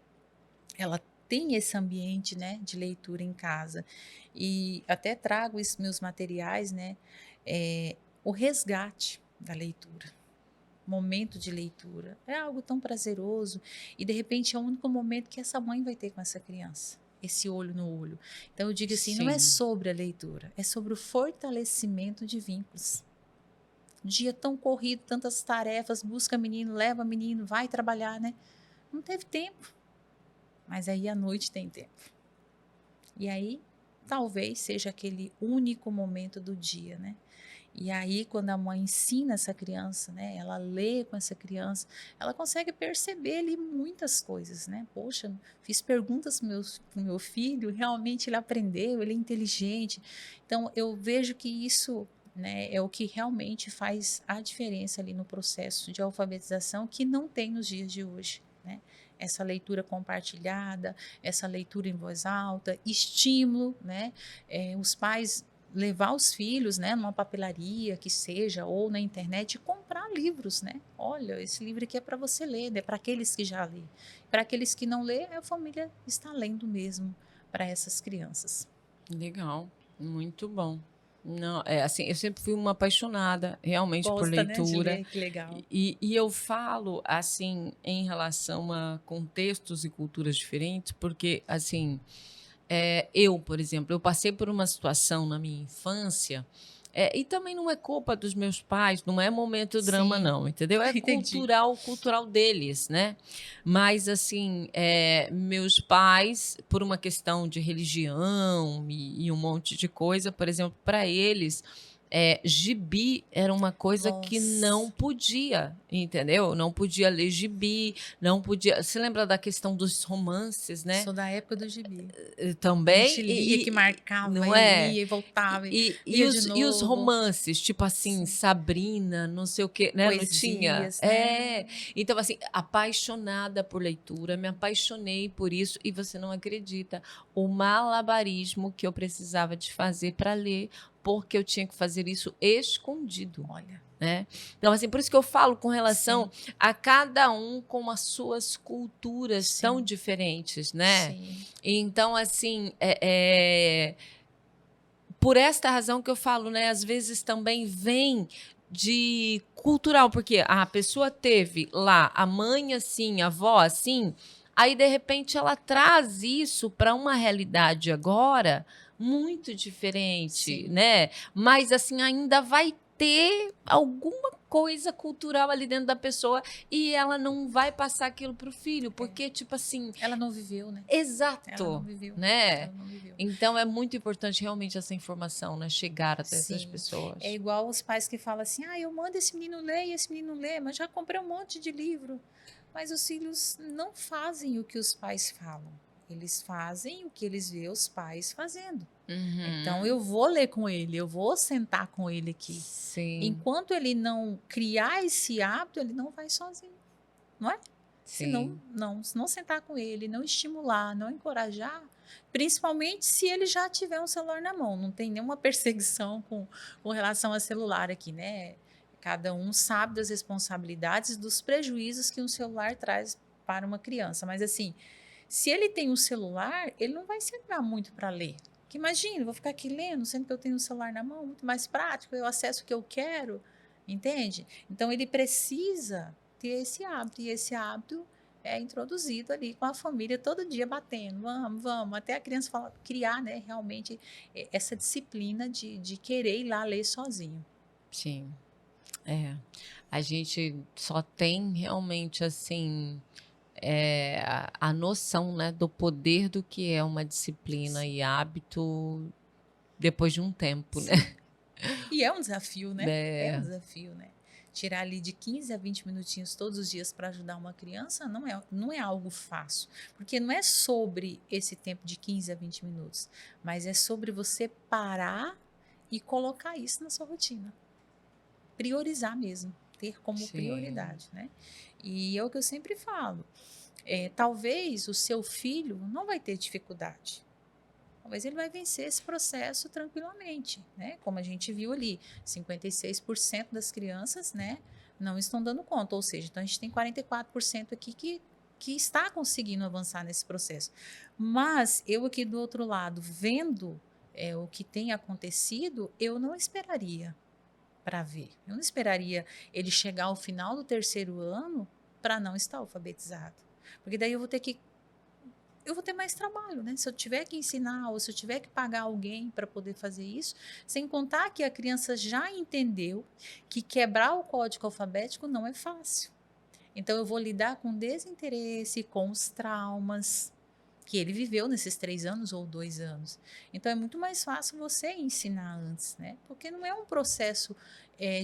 ela tem esse ambiente, né, de leitura em casa. E até trago esses meus materiais, né? O resgate da leitura. Momento de leitura. É algo tão prazeroso e, de repente, é o único momento que essa mãe vai ter com essa criança. esse olho no olho. Então eu digo assim, não é Sim. sobre a leitura, é sobre o fortalecimento de vínculos. Dia tão corrido, tantas tarefas, busca menino, leva menino, vai trabalhar, né? Não teve tempo. Mas aí à noite tem tempo. E aí talvez seja aquele único momento do dia, né? E aí, quando a mãe ensina essa criança, né, ela lê com essa criança, ela consegue perceber ali muitas coisas, né? Poxa, fiz perguntas pro meu filho, realmente ele aprendeu, ele é inteligente. Então, eu vejo que isso, né, é o que realmente faz a diferença ali no processo de alfabetização que não tem nos dias de hoje, né? Essa leitura compartilhada, essa leitura em voz alta, estímulo, né? Os pais levar os filhos, né, numa papelaria que seja ou na internet e comprar livros, né? Olha, esse livro aqui é para você ler, é para aqueles que já lê. Para aqueles que não lê, a família está lendo mesmo para essas crianças. Legal, muito bom. Não, é assim, eu sempre fui uma apaixonada realmente por Gosta, né, de leitura. ler, que legal. E eu falo assim em relação a contextos e culturas diferentes, porque assim, eu, por exemplo, eu passei por uma situação na minha infância, e também não é culpa dos meus pais, não é momento drama, Sim, não, entendeu? É entendi. cultural deles, né? Mas, assim, meus pais, por uma questão de religião e um monte de coisa, por exemplo, para eles, gibi era uma coisa que não Nossa, podia, entendeu? Não podia ler gibi, não podia. Você lembra da questão dos romances, né? sou da época do gibi. A Também, gente lia que marcava não e é? lia e voltava e E lia de os novo. romances, tipo assim, Sim. Sabrina, não sei o quê, né? Não tinha? Poesias, né? Então, assim, apaixonada por leitura, me apaixonei por isso, e você não acredita o malabarismo que eu precisava de fazer para ler, porque eu tinha que fazer isso escondido. Olha, Né? Então, assim, por isso que eu falo com relação sim, a cada um com as suas culturas tão sim, diferentes, né? sim. Então, assim, por esta razão que eu falo, né? Às vezes também vem de cultural, porque a pessoa teve lá a mãe assim, a avó assim, aí de repente ela traz isso para uma realidade agora muito diferente, Sim, né? Mas assim ainda vai ter alguma coisa cultural ali dentro da pessoa e ela não vai passar aquilo pro filho, é. porque tipo assim, Ela não viveu, né? Ela não exato, viveu. né? Ela não viveu. Então é muito importante realmente essa informação, né? Chegar até essas Sim. É pessoas. igual os pais que falam assim: ah, eu mando esse menino ler e esse menino lê, mas já comprei um monte de livro. Mas os filhos não fazem o que os pais falam. Eles fazem o que eles vê os pais fazendo. Então Uhum. eu vou ler com ele, eu vou sentar com ele aqui. Sim, Enquanto ele não criar esse hábito, ele não vai sozinho, não é? sim, Se não sentar com ele, não estimular, não encorajar, principalmente se ele já tiver um celular na mão. Não tem nenhuma perseguição com relação a celular aqui, né? Cada um sabe das responsabilidades, dos prejuízos que um celular traz para uma criança. Mas assim, se ele tem um celular, ele não vai se animar muito para ler. Que imagina, eu vou ficar aqui lendo, sendo que eu tenho o celular na mão, muito mais prático, eu acesso o que eu quero, entende? Então ele precisa ter esse hábito, e esse hábito é introduzido ali com a família todo dia batendo, vamos, até a criança criar, né, realmente essa disciplina de querer ir lá ler sozinho. sim. É. A gente só tem realmente assim a noção, né, do poder do que é uma disciplina e hábito depois de um tempo, né? Sim. E é um desafio, né? É um É, desafio, né? Tirar ali de 15 a 20 minutinhos todos os dias para ajudar uma criança não é algo fácil. Porque não é sobre esse tempo de 15 a 20 minutos, mas é sobre você parar e colocar isso na sua rotina. Priorizar mesmo, ter como sim, prioridade, né? E é o que eu sempre falo. Talvez o seu filho não vai ter dificuldade. Talvez ele vai vencer esse processo tranquilamente, né? Como a gente viu ali, 56% das crianças, né, não estão dando conta, ou seja, então a gente tem 44% aqui que está conseguindo avançar nesse processo. Mas eu aqui do outro lado, vendo o que tem acontecido, eu não esperaria para ver. Eu não esperaria ele chegar ao final do terceiro ano para não estar alfabetizado. Porque daí eu vou ter que eu vou ter mais trabalho, né? Se eu tiver que ensinar ou se eu tiver que pagar alguém para poder fazer isso, sem contar que a criança já entendeu que quebrar o código alfabético não é fácil. Então, eu vou lidar com desinteresse, com os traumas que ele viveu nesses 3 anos ou 2 anos. Então, é muito mais fácil você ensinar antes, né? Porque não é um processo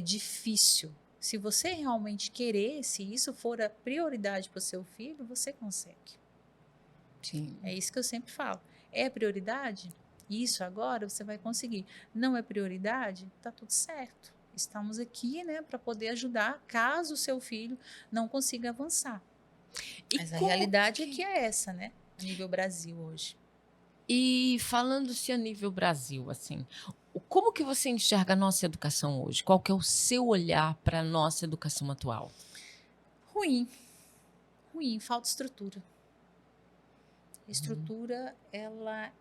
difícil. Se você realmente querer, se isso for a prioridade para o seu filho, você consegue. Sim. É isso que eu sempre falo. É prioridade? Isso agora você vai conseguir. Não é prioridade? Tá tudo certo. Estamos aqui, né, para poder ajudar caso o seu filho não consiga avançar. Mas a realidade é que é essa, né? A nível Brasil hoje. E falando-se a nível Brasil, assim, como que você enxerga a nossa educação hoje? Qual que é o seu olhar para a nossa educação atual? Ruim. Ruim, falta estrutura. Estrutura, ela...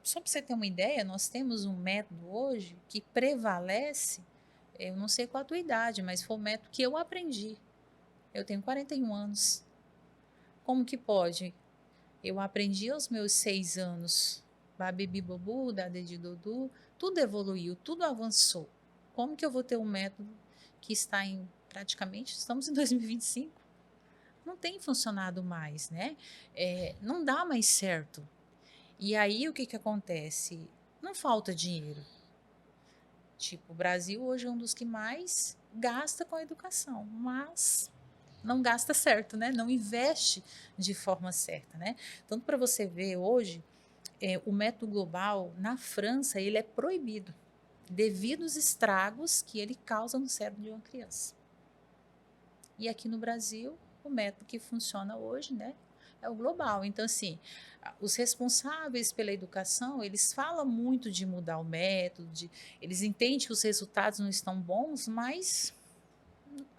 Só para você ter uma ideia, nós temos um método hoje que prevalece, eu não sei qual a tua idade, mas foi o método que eu aprendi. Eu tenho 41 anos. Como que pode? Eu aprendi aos meus 6 anos, Babibi Bobu, Dadedi Dudu, tudo evoluiu, tudo avançou. Como que eu vou ter um método que está em, praticamente, estamos em 2025? Não tem funcionado mais, né? Não dá mais certo. E aí, o que acontece? Não falta dinheiro. Tipo, o Brasil hoje é um dos que mais gasta com a educação, mas não gasta certo, né? Não investe de forma certa, né? Tanto para você ver hoje, o método global na França ele é proibido devido aos estragos que ele causa no cérebro de uma criança. E aqui no Brasil, o método que funciona hoje, né, é o global. Então, assim, os responsáveis pela educação, eles falam muito de mudar o método, eles entendem que os resultados não estão bons, mas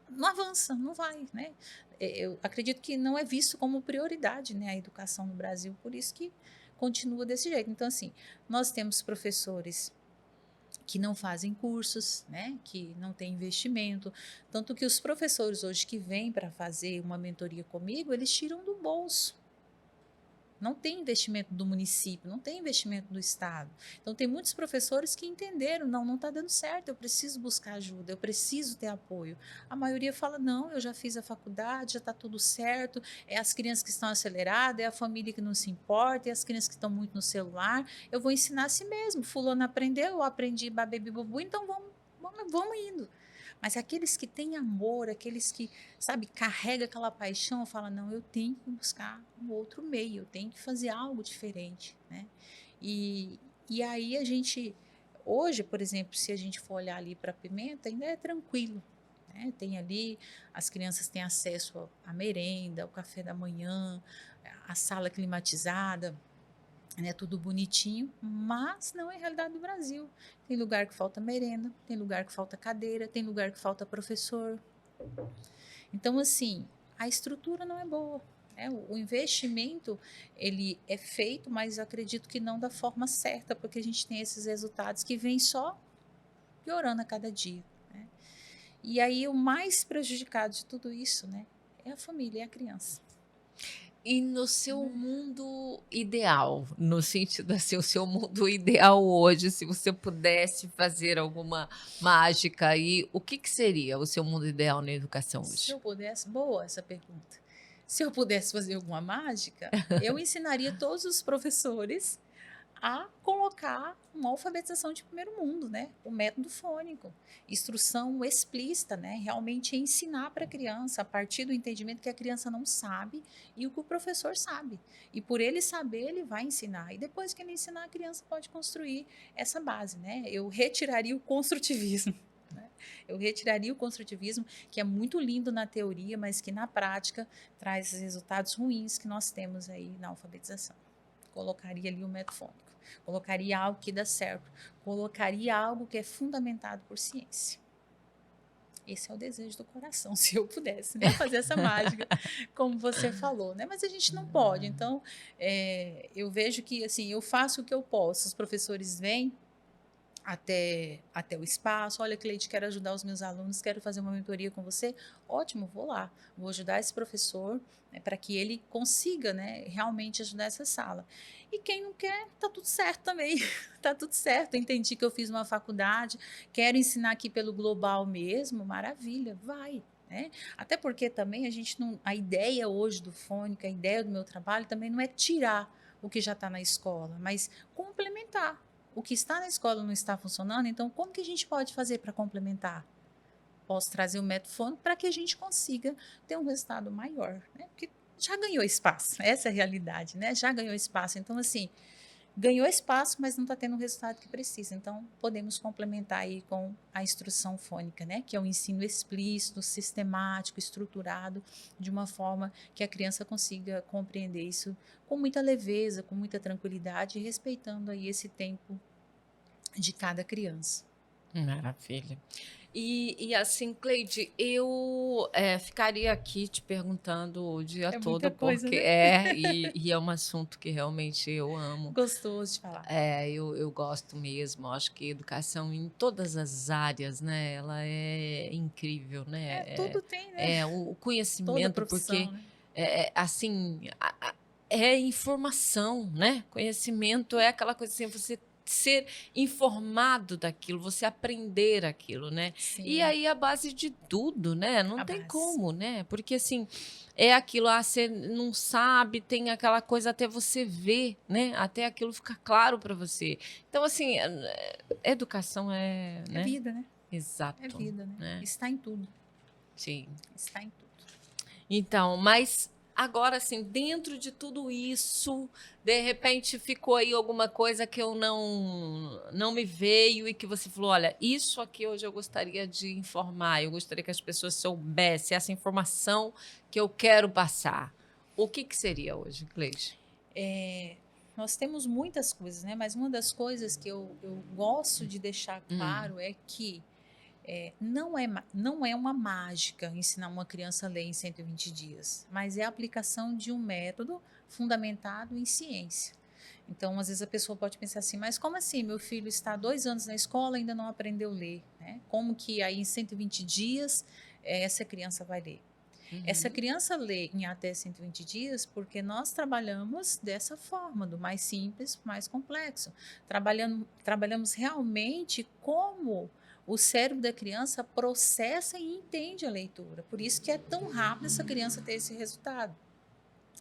não avança, não vai, né? Eu acredito que não é visto como prioridade, né, a educação no Brasil, por isso que continua desse jeito. Então, assim, nós temos professores que não fazem cursos, né, que não têm investimento, tanto que os professores hoje que vêm para fazer uma mentoria comigo, eles tiram do bolso. Não tem investimento do município, não tem investimento do estado. Então, tem muitos professores que entenderam, não está dando certo, eu preciso buscar ajuda, eu preciso ter apoio. A maioria fala, não, eu já fiz a faculdade, já está tudo certo, é as crianças que estão aceleradas, é a família que não se importa, é as crianças que estão muito no celular, eu vou ensinar a si mesmo. Fulano aprendeu, eu aprendi babebi bobu, então vamos indo. Mas aqueles que têm amor, aqueles que, sabe, carrega aquela paixão, fala, não, eu tenho que buscar um outro meio, eu tenho que fazer algo diferente, né? E aí a gente, hoje, por exemplo, se a gente for olhar ali para a Pimenta, ainda é tranquilo, né? Tem ali, as crianças têm acesso à merenda, ao café da manhã, a sala climatizada, né, tudo bonitinho, mas não é a realidade do Brasil. Tem lugar que falta merenda, tem lugar que falta cadeira, tem lugar que falta professor. Então, assim, a estrutura não é boa. Né? O investimento, ele é feito, mas acredito que não da forma certa, porque a gente tem esses resultados que vêm só piorando a cada dia. Né? E aí, o mais prejudicado de tudo isso, né, é a família, é a criança. E no seu mundo ideal, no sentido assim, o seu mundo ideal hoje, se você pudesse fazer alguma mágica aí, o que seria o seu mundo ideal na educação Se hoje? eu pudesse, boa essa pergunta. Se eu pudesse fazer alguma mágica, eu ensinaria todos os professores a colocar uma alfabetização de primeiro mundo, né? O método fônico, instrução explícita, né? Realmente ensinar para a criança a partir do entendimento que a criança não sabe e o que o professor sabe. E por ele saber, ele vai ensinar. E depois que ele ensinar, a criança pode construir essa base, né? Eu retiraria o construtivismo. Né? Eu retiraria o construtivismo, que é muito lindo na teoria, mas que na prática traz resultados ruins que nós temos aí na alfabetização. Colocaria ali o método fônico. Colocaria algo que dá certo. Colocaria algo que é fundamentado por ciência. Esse é o desejo do coração, se eu pudesse, né, fazer essa mágica, como você falou, né? Mas a gente não pode. Então, eu vejo que assim, eu faço o que eu posso. Os professores vêm, até o espaço. Olha, Cleide, quero ajudar os meus alunos, quero fazer uma mentoria com você. Ótimo, vou lá. Vou ajudar esse professor, né, para que ele consiga, né, realmente ajudar essa sala. E quem não quer, tá tudo certo também. Tá tudo certo. Entendi que eu fiz uma faculdade, quero ensinar aqui pelo global mesmo, maravilha, vai. Né? Até porque também a gente não. A ideia hoje do Fônica, a ideia do meu trabalho também não é tirar o que já está na escola, mas complementar. O que está na escola não está funcionando, então como que a gente pode fazer para complementar? Posso trazer o método fônico para que a gente consiga ter um resultado maior, né? Porque já ganhou espaço, essa é a realidade, né? Já ganhou espaço, então assim, ganhou espaço, mas não está tendo o resultado que precisa. Então, podemos complementar aí com a instrução fônica, né? Que é um ensino explícito, sistemático, estruturado, de uma forma que a criança consiga compreender isso com muita leveza, com muita tranquilidade, respeitando aí esse tempo de cada criança. Maravilha. E assim, Cleide, eu ficaria aqui te perguntando o dia É muita todo, coisa, porque né? e é um assunto que realmente eu amo. Gostoso de falar. Eu gosto mesmo. Acho que educação em todas as áreas, né? Ela é incrível, né? Tudo tem, né? O Toda conhecimento, porque profissão, né? assim é informação, né? Conhecimento é aquela coisa assim, você ser informado daquilo, você aprender aquilo, né? E Sim, aí a base de tudo, né? Não a tem base. como, né? Porque assim, é aquilo, você não sabe, tem aquela coisa até você ver, né? Até aquilo ficar claro para você. Então, assim, educação É né? vida, né? É Exato, vida, né? né? Está em tudo. Sim. Está em tudo. Então, mas agora, assim, dentro de tudo isso, de repente ficou aí alguma coisa que eu não me veio e que você falou, olha, isso aqui hoje eu gostaria de informar, eu gostaria que as pessoas soubessem essa informação que eu quero passar. O que seria hoje, Cleide? Nós temos muitas coisas, né? Mas uma das coisas que eu gosto de deixar claro é que não é uma mágica ensinar uma criança a ler em 120 dias, mas é a aplicação de um método fundamentado em ciência. Então, às vezes a pessoa pode pensar assim, mas como assim? Meu filho está há 2 anos na escola e ainda não aprendeu a ler, né? Como que aí em 120 dias essa criança vai ler? Essa Uhum. criança lê em até 120 dias porque nós trabalhamos dessa forma, do mais simples para o mais complexo. Trabalhamos realmente como o cérebro da criança processa e entende a leitura. Por isso que é tão rápido essa criança ter esse resultado.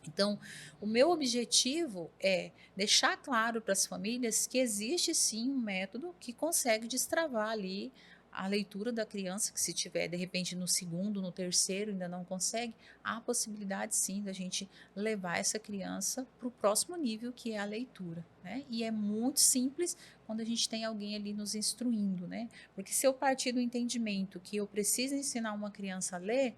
Então, o meu objetivo é deixar claro para as famílias que existe sim um método que consegue destravar ali a leitura da criança, que se tiver de repente no segundo, no terceiro, ainda não consegue, há possibilidade sim da gente levar essa criança para o próximo nível, que é a leitura, né? E é muito simples quando a gente tem alguém ali nos instruindo, né? Porque se eu partir do entendimento que eu preciso ensinar uma criança a ler,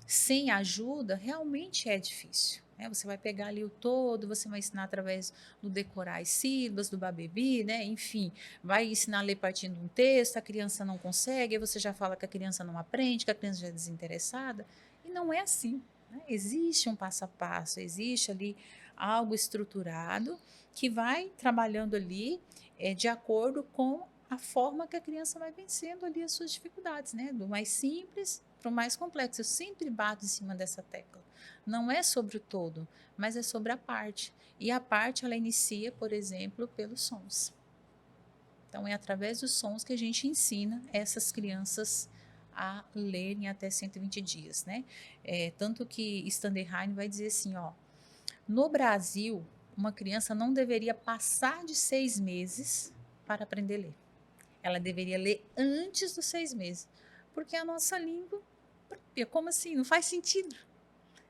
sem ajuda, realmente é difícil. Né? Você vai pegar ali o todo, você vai ensinar através do decorar as sílabas, do babebi, né? Enfim, vai ensinar a ler partindo de um texto, a criança não consegue, aí você já fala que a criança não aprende, que a criança já é desinteressada. E não é assim. Né? Existe um passo a passo, existe ali algo estruturado que vai trabalhando ali de acordo com a forma que a criança vai vencendo ali as suas dificuldades, né? Do mais simples para o mais complexo. Eu sempre bato em cima dessa tecla. Não é sobre o todo, mas é sobre a parte. E a parte ela inicia, por exemplo, pelos sons. Então é através dos sons que a gente ensina essas crianças a lerem até 120 dias, né? Tanto que Standerheim vai dizer assim, ó, no Brasil, uma criança não deveria passar de 6 meses para aprender a ler. Ela deveria ler antes dos 6 meses, porque a nossa língua, como assim? Não faz sentido.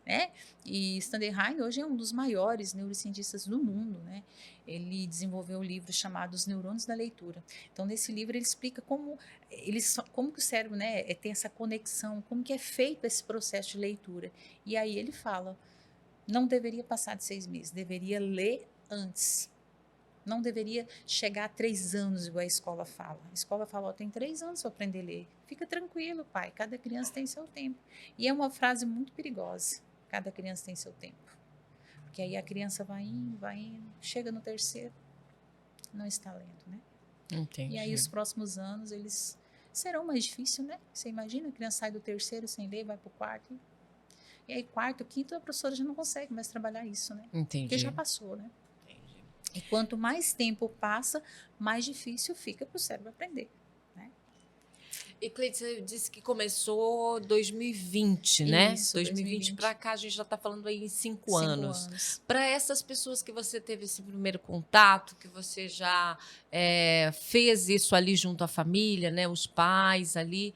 Né? E Standerheim hoje é um dos maiores neurocientistas do mundo, né? Ele desenvolveu um livro chamado Os Neurônios da Leitura. Então, nesse livro ele explica como que o cérebro, né, tem essa conexão, como que é feito esse processo de leitura. E aí ele fala, não deveria passar de 6 meses, deveria ler antes. Não deveria chegar a 3 anos, igual a escola fala. A escola fala, tem 3 anos para aprender a ler. Fica tranquilo, pai, cada criança tem seu tempo. E é uma frase muito perigosa, cada criança tem seu tempo. Porque aí a criança vai indo, chega no terceiro, não está lendo, né? Entendi. E aí os próximos anos eles serão mais difíceis, né? Você imagina, a criança sai do terceiro sem ler, vai para o quarto. E aí quarto, quinto, a professora já não consegue mais trabalhar isso, né? Entendi. Porque já passou, né? Entendi. E quanto mais tempo passa, mais difícil fica para o cérebro aprender. E Cleide, você disse que começou 2020, né? Isso, 2020 para 2020. cá, a gente já está falando aí em 5 5 anos. anos. Para essas pessoas que você teve esse primeiro contato, que você já fez isso ali junto à família, né? Os pais ali,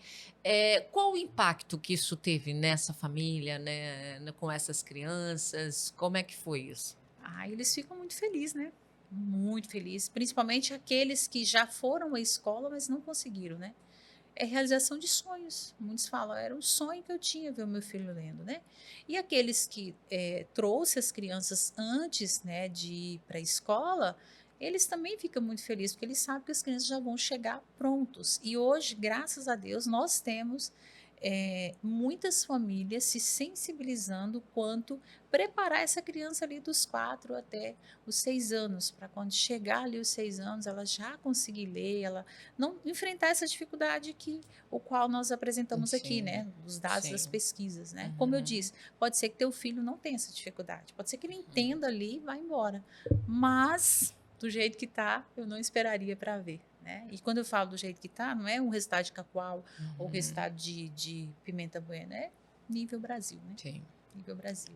qual o impacto que isso teve nessa família, né? Com essas crianças? Como é que foi isso? Ah, eles ficam muito felizes, né? Muito felizes. Principalmente aqueles que já foram à escola, mas não conseguiram, né? É realização de sonhos. Muitos falam, era um sonho que eu tinha ver o meu filho lendo, né? E aqueles que trouxe as crianças antes, né, de ir para a escola, eles também ficam muito felizes, porque eles sabem que as crianças já vão chegar prontos. E hoje, graças a Deus, nós temos muitas famílias se sensibilizando quanto preparar essa criança ali dos 4 até os 6 anos, para quando chegar ali os 6 anos, ela já conseguir ler, ela não enfrentar essa dificuldade o qual nós apresentamos aqui, né? Dos dados das pesquisas, né? Como eu disse, pode ser que teu filho não tenha essa dificuldade, pode ser que ele entenda ali e vá embora, mas do jeito que tá, eu não esperaria para ver. Né? E quando eu falo do jeito que tá, não é um resultado de Cacoal ou resultado de Pimenta Bueno, é nível Brasil, né? Sim. Nível Brasil.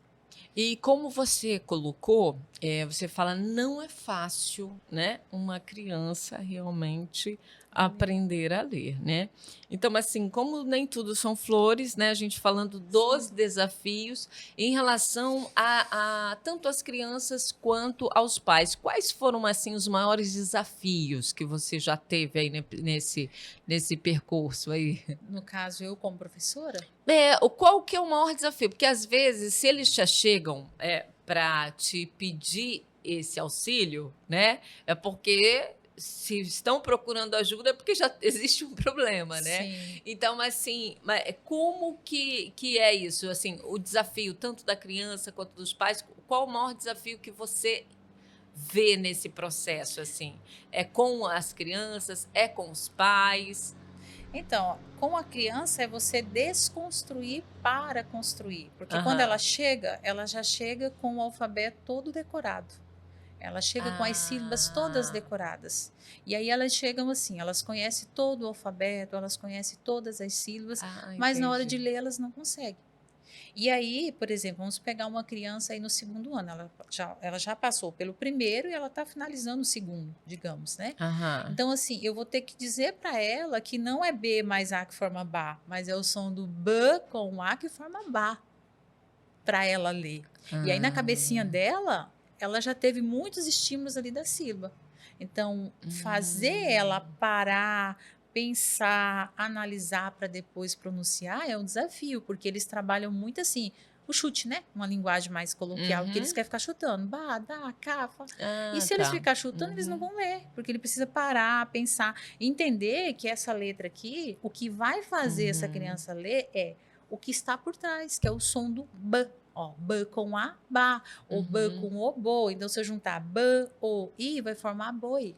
E como você colocou, você fala, não é fácil, né, uma criança realmente aprender a ler, né? Então, assim, como nem tudo são flores, né, a gente falando dos desafios em relação a tanto as crianças quanto aos pais. Quais foram, assim, os maiores desafios que você já teve aí nesse percurso aí? No caso, eu como professora? Qual que é o maior desafio? Porque, às vezes, se eles já chegam para te pedir esse auxílio, né? É porque se estão procurando ajuda é porque já existe um problema, né? Sim. Então, assim, como que é isso? Assim, o desafio tanto da criança quanto dos pais, qual o maior desafio que você vê nesse processo, assim? É com as crianças? É com os pais? Então, com a criança é você desconstruir para construir. Porque quando ela chega, ela já chega com o alfabeto todo decorado. Ela chega com as sílabas todas decoradas. E aí elas chegam assim, elas conhecem todo o alfabeto, elas conhecem todas as sílabas, mas na hora de ler elas não conseguem. E aí, por exemplo, vamos pegar uma criança aí no 2º ano, ela já passou pelo primeiro e ela está finalizando o 2º, digamos, né? Então, assim, eu vou ter que dizer para ela que não é B mais A que forma Bá, mas é o som do B com A que forma Bá, para ela ler. E aí, na cabecinha dela, ela já teve muitos estímulos ali da sílaba. Então, fazer ela parar, pensar, analisar para depois pronunciar é um desafio, porque eles trabalham muito assim, o chute, né? Uma linguagem mais coloquial, que eles querem ficar chutando. Ba, da, cá, fa. E se eles ficar chutando, eles não vão ler, porque ele precisa parar, pensar, entender que essa letra aqui, o que vai fazer essa criança ler é o que está por trás, que é o som do B. Ó, B com A, Bá, ou B com O, Bo. Então, se eu juntar B, O, I, vai formar boi.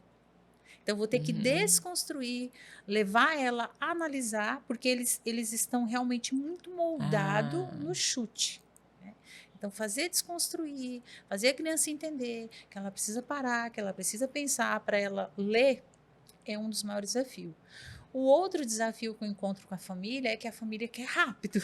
Então, vou ter que desconstruir, levar ela a analisar, porque eles estão realmente muito moldados no chute. Né? Então, fazer desconstruir, fazer a criança entender que ela precisa parar, que ela precisa pensar para ela ler, é um dos maiores desafios. O outro desafio que eu encontro com a família é que a família quer rápido.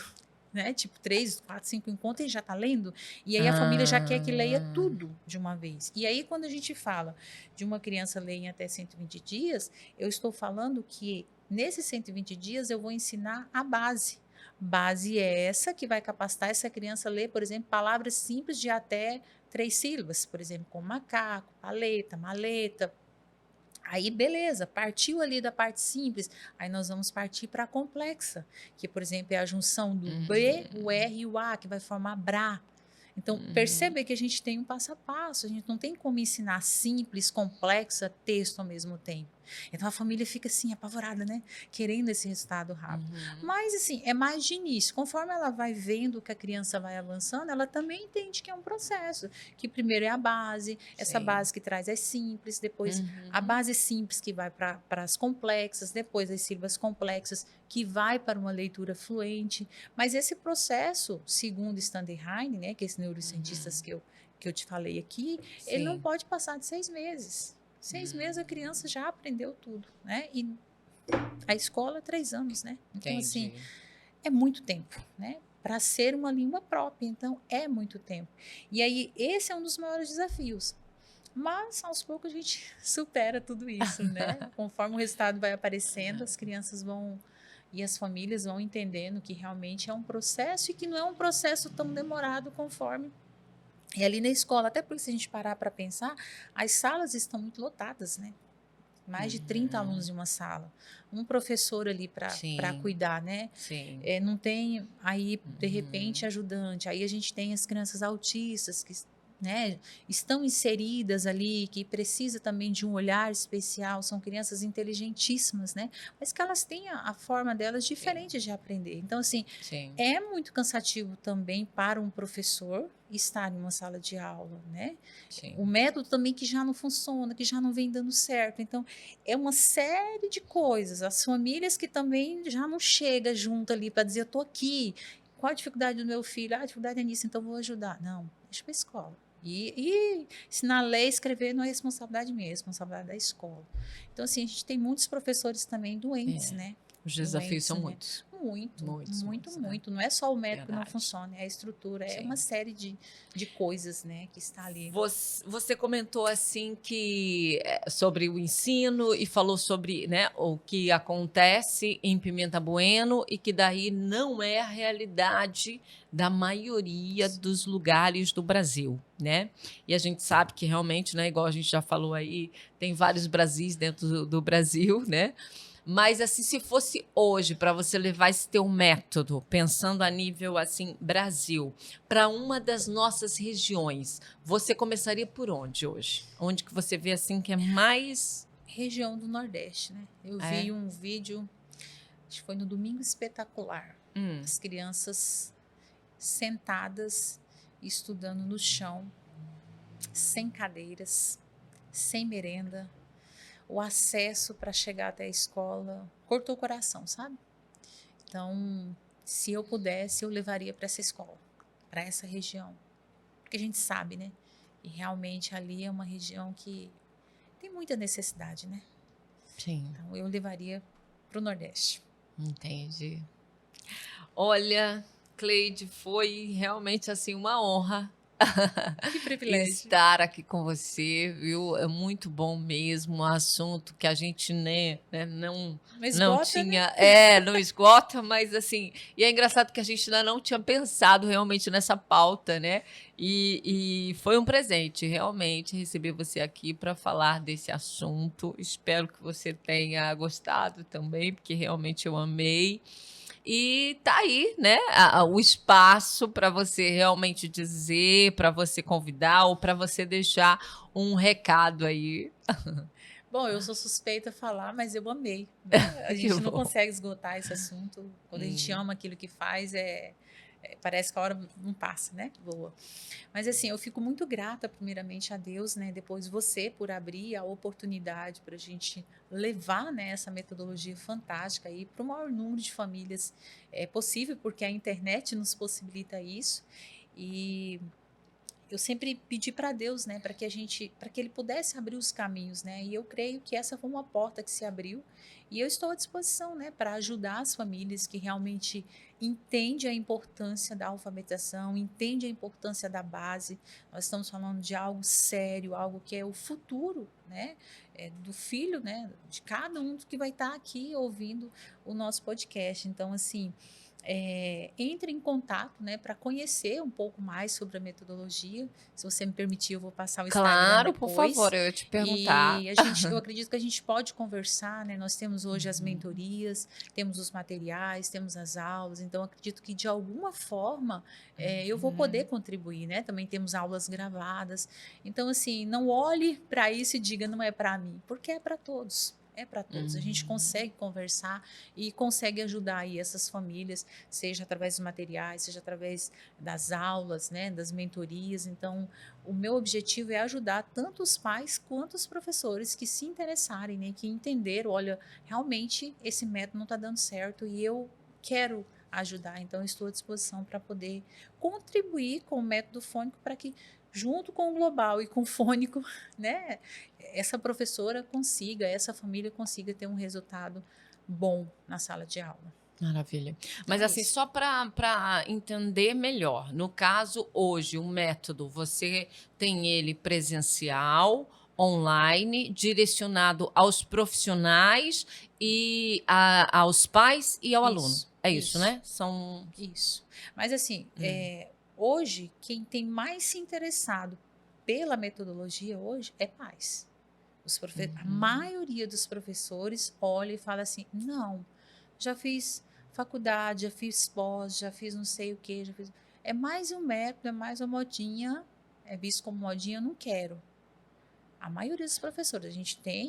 Né? Tipo, 3, 4, 5 encontros e já está lendo. E aí a família já quer que leia tudo de uma vez. E aí, quando a gente fala de uma criança ler em até 120 dias, eu estou falando que nesses 120 dias eu vou ensinar a base. Base é essa que vai capacitar essa criança a ler, por exemplo, palavras simples de até 3 sílabas. Por exemplo, como macaco, paleta, maleta. Aí, beleza, partiu ali da parte simples, aí nós vamos partir para a complexa, que, por exemplo, é a junção do B, o R e o A, que vai formar BRA. Então, perceber que a gente tem um passo a passo, a gente não tem como ensinar simples, complexa, texto ao mesmo tempo. Então, a família fica assim, apavorada, né? Querendo esse resultado rápido. Mas, assim, é mais de início. Conforme ela vai vendo que a criança vai avançando, ela também entende que é um processo. Que primeiro é a base, essa Sim. base que traz as simples, depois a base simples que vai para as complexas, depois as sílabas complexas que vai para uma leitura fluente. Mas esse processo, segundo Standerheim, né, que é esse neurocientistas que eu te falei aqui, ele não Sim. pode passar de 6 meses. 6 meses a criança já aprendeu tudo, né? E a escola 3 anos, né? Então, assim, Entendi. é muito tempo, né? Para ser uma língua própria, então é muito tempo. E aí, esse é um dos maiores desafios. Mas, aos poucos, a gente supera tudo isso, né? Conforme o resultado vai aparecendo, as crianças vão e as famílias vão entendendo que realmente é um processo e que não é um processo tão demorado conforme é ali na escola. Até porque, se a gente parar para pensar, as salas estão muito lotadas, né? Mais de 30 alunos em uma sala. Um professor ali para Sim. cuidar, né? Sim. Não tem aí, de repente, ajudante. Aí a gente tem as crianças autistas que, né, estão inseridas ali, que precisa também de um olhar especial. São crianças inteligentíssimas, né? Mas que elas têm a forma delas diferente de aprender. Então, assim, Sim. é muito cansativo também para um professor estar em uma sala de aula, né? Sim. O método também que já não funciona, que já não vem dando certo. Então, é uma série de coisas. As famílias que também já não chegam junto ali para dizer, eu estou aqui. Qual a dificuldade do meu filho? A dificuldade é nisso, então vou ajudar. Não, deixa para a escola. E ensinar a ler e escrever não é responsabilidade minha, é responsabilidade da escola. Então, assim, a gente tem muitos professores também doentes, né? Os desafios são né? muitos. Muito. Né? Não é só o método que não Verdade. funciona, é a estrutura, é Sim. uma série de coisas, né, que está ali. Você comentou assim que sobre o ensino e falou sobre, né, o que acontece em Pimenta Bueno e que daí não é a realidade da maioria dos lugares do Brasil, né? E a gente sabe que realmente, né, igual a gente já falou aí, tem vários Brasis dentro do Brasil, né? Mas assim, se fosse hoje para você levar esse teu método, pensando a nível assim Brasil, para uma das nossas regiões, você começaria por onde hoje? Onde que você vê assim que é mais Região do Nordeste, né? Eu vi um vídeo, acho que foi no Domingo Espetacular, as crianças sentadas estudando no chão, sem cadeiras, sem merenda, o acesso para chegar até a escola cortou o coração, sabe? Então, se eu pudesse, eu levaria para essa escola, para essa região, porque a gente sabe, né? E realmente ali é uma região que tem muita necessidade, né? Sim. Então, eu levaria para o Nordeste. Entendi. Olha, Cleide, foi realmente assim uma honra Que privilégio. estar aqui com você, viu? É muito bom mesmo, um assunto que a gente não esgota, tinha, né? não esgota, mas assim, e é engraçado que a gente ainda não tinha pensado realmente nessa pauta, né? E foi um presente, realmente, receber você aqui para falar desse assunto. Espero que você tenha gostado também, porque realmente eu amei. E tá aí, né, o espaço para você realmente dizer, para você convidar ou para você deixar um recado aí. Bom, eu sou suspeita a falar, mas eu amei. Né? A Que gente não bom. consegue esgotar esse assunto. Quando a gente ama aquilo que faz, parece que a hora não passa, né? Voa. Mas assim, eu fico muito grata, primeiramente, a Deus, né? Depois você, por abrir a oportunidade para a gente levar, né, essa metodologia fantástica aí para o maior número de famílias possível, porque a internet nos possibilita isso. E eu sempre pedi para Deus, né, para que ele pudesse abrir os caminhos, né, e eu creio que essa foi uma porta que se abriu, e eu estou à disposição, né, para ajudar as famílias que realmente entendem a importância da alfabetização, entendem a importância da base. Nós estamos falando de algo sério, algo que é o futuro, né, do filho, né, de cada um que vai estar aqui ouvindo o nosso podcast. Então, assim, entre em contato, né, para conhecer um pouco mais sobre a metodologia. Se você me permitir, eu vou passar o Instagram Claro, por depois. favor, eu ia te perguntar. E eu acredito que a gente pode conversar, né? Nós temos hoje as mentorias, temos os materiais, temos as aulas. Então, eu acredito que de alguma forma eu vou poder contribuir, né? Também temos aulas gravadas. Então, assim, não olhe para isso e diga não é para mim, porque é para todos. É para todos. A gente consegue conversar e consegue ajudar aí essas famílias, seja através dos materiais, seja através das aulas, né, das mentorias. Então, o meu objetivo é ajudar tanto os pais quanto os professores que se interessarem, né, que entenderam, olha, realmente esse método não está dando certo e eu quero ajudar. Então, eu estou à disposição para poder contribuir com o método fônico para que, junto com o global e com o fônico, né, essa professora consiga, essa família consiga ter um resultado bom na sala de aula. Maravilha. Mas É assim, isso. só para entender melhor, no caso, hoje, o método, você tem ele presencial, online, direcionado aos profissionais e aos pais e ao aluno. É isso, né? São... Isso. Mas assim, hoje, quem tem mais se interessado pela metodologia hoje é pais. A maioria dos professores olha e fala assim, não, já fiz faculdade, já fiz pós, já fiz não sei o quê, já fiz... É mais um método, é mais uma modinha, é visto como modinha, eu não quero. A maioria dos professores,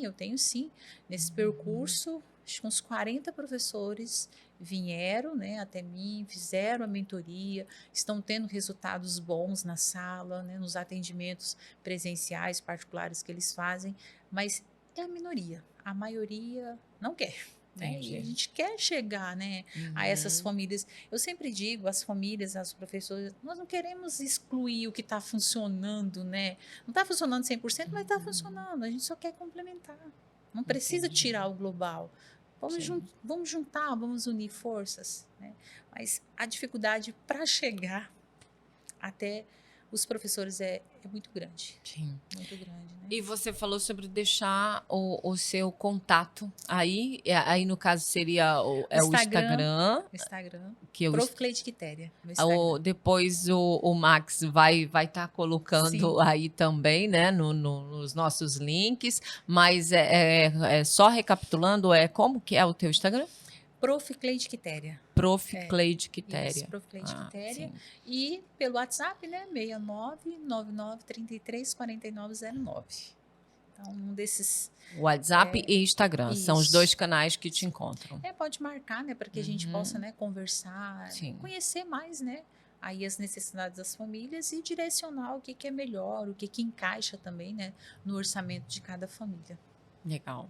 eu tenho sim, nesse percurso, acho que uns 40 professores vieram, né, até mim, fizeram a mentoria, estão tendo resultados bons na sala, né, nos atendimentos presenciais, particulares que eles fazem, mas é a minoria, a maioria não quer. Né? E a gente quer chegar, né, a essas famílias. Eu sempre digo às famílias, aos professores, nós não queremos excluir o que está funcionando, né? Não está funcionando 100%, mas está funcionando. A gente só quer complementar. Não precisa tirar o global. Vamos juntar, vamos unir forças. Né? Mas a dificuldade para chegar até os professores é muito grande. Sim. Muito grande, né? E você falou sobre deixar o seu contato aí. Aí, no caso, seria o Instagram. Instagram. Que Prof. Cleide Quitéria. Depois o Max vai estar colocando Sim. aí também, né, nos nossos links. Mas só recapitulando, como que é o teu Instagram? Prof. Cleide Quitéria. Prof. Cleide Quitéria. Isso, Prof. Cleide Quitéria. E pelo WhatsApp, né? 6999334909. Então, um desses... WhatsApp e Instagram. Isso. São os dois canais que te encontram. Pode marcar, né? Para que a gente possa, né, conversar, conhecer mais, né? Aí as necessidades das famílias e direcionar o que é melhor, o que encaixa também, né? No orçamento de cada família. Legal.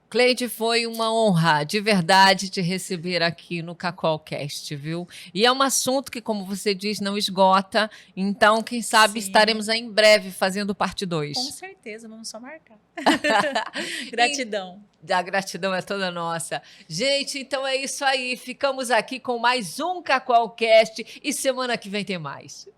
Cleide, foi uma honra, de verdade, te receber aqui no Cacolcast, viu? E é um assunto que, como você diz, não esgota. Então, quem sabe estaremos aí em breve fazendo parte 2. Com certeza, vamos só marcar. Gratidão. A gratidão é toda nossa. Gente, então é isso aí. Ficamos aqui com mais um Cacolcast e semana que vem tem mais.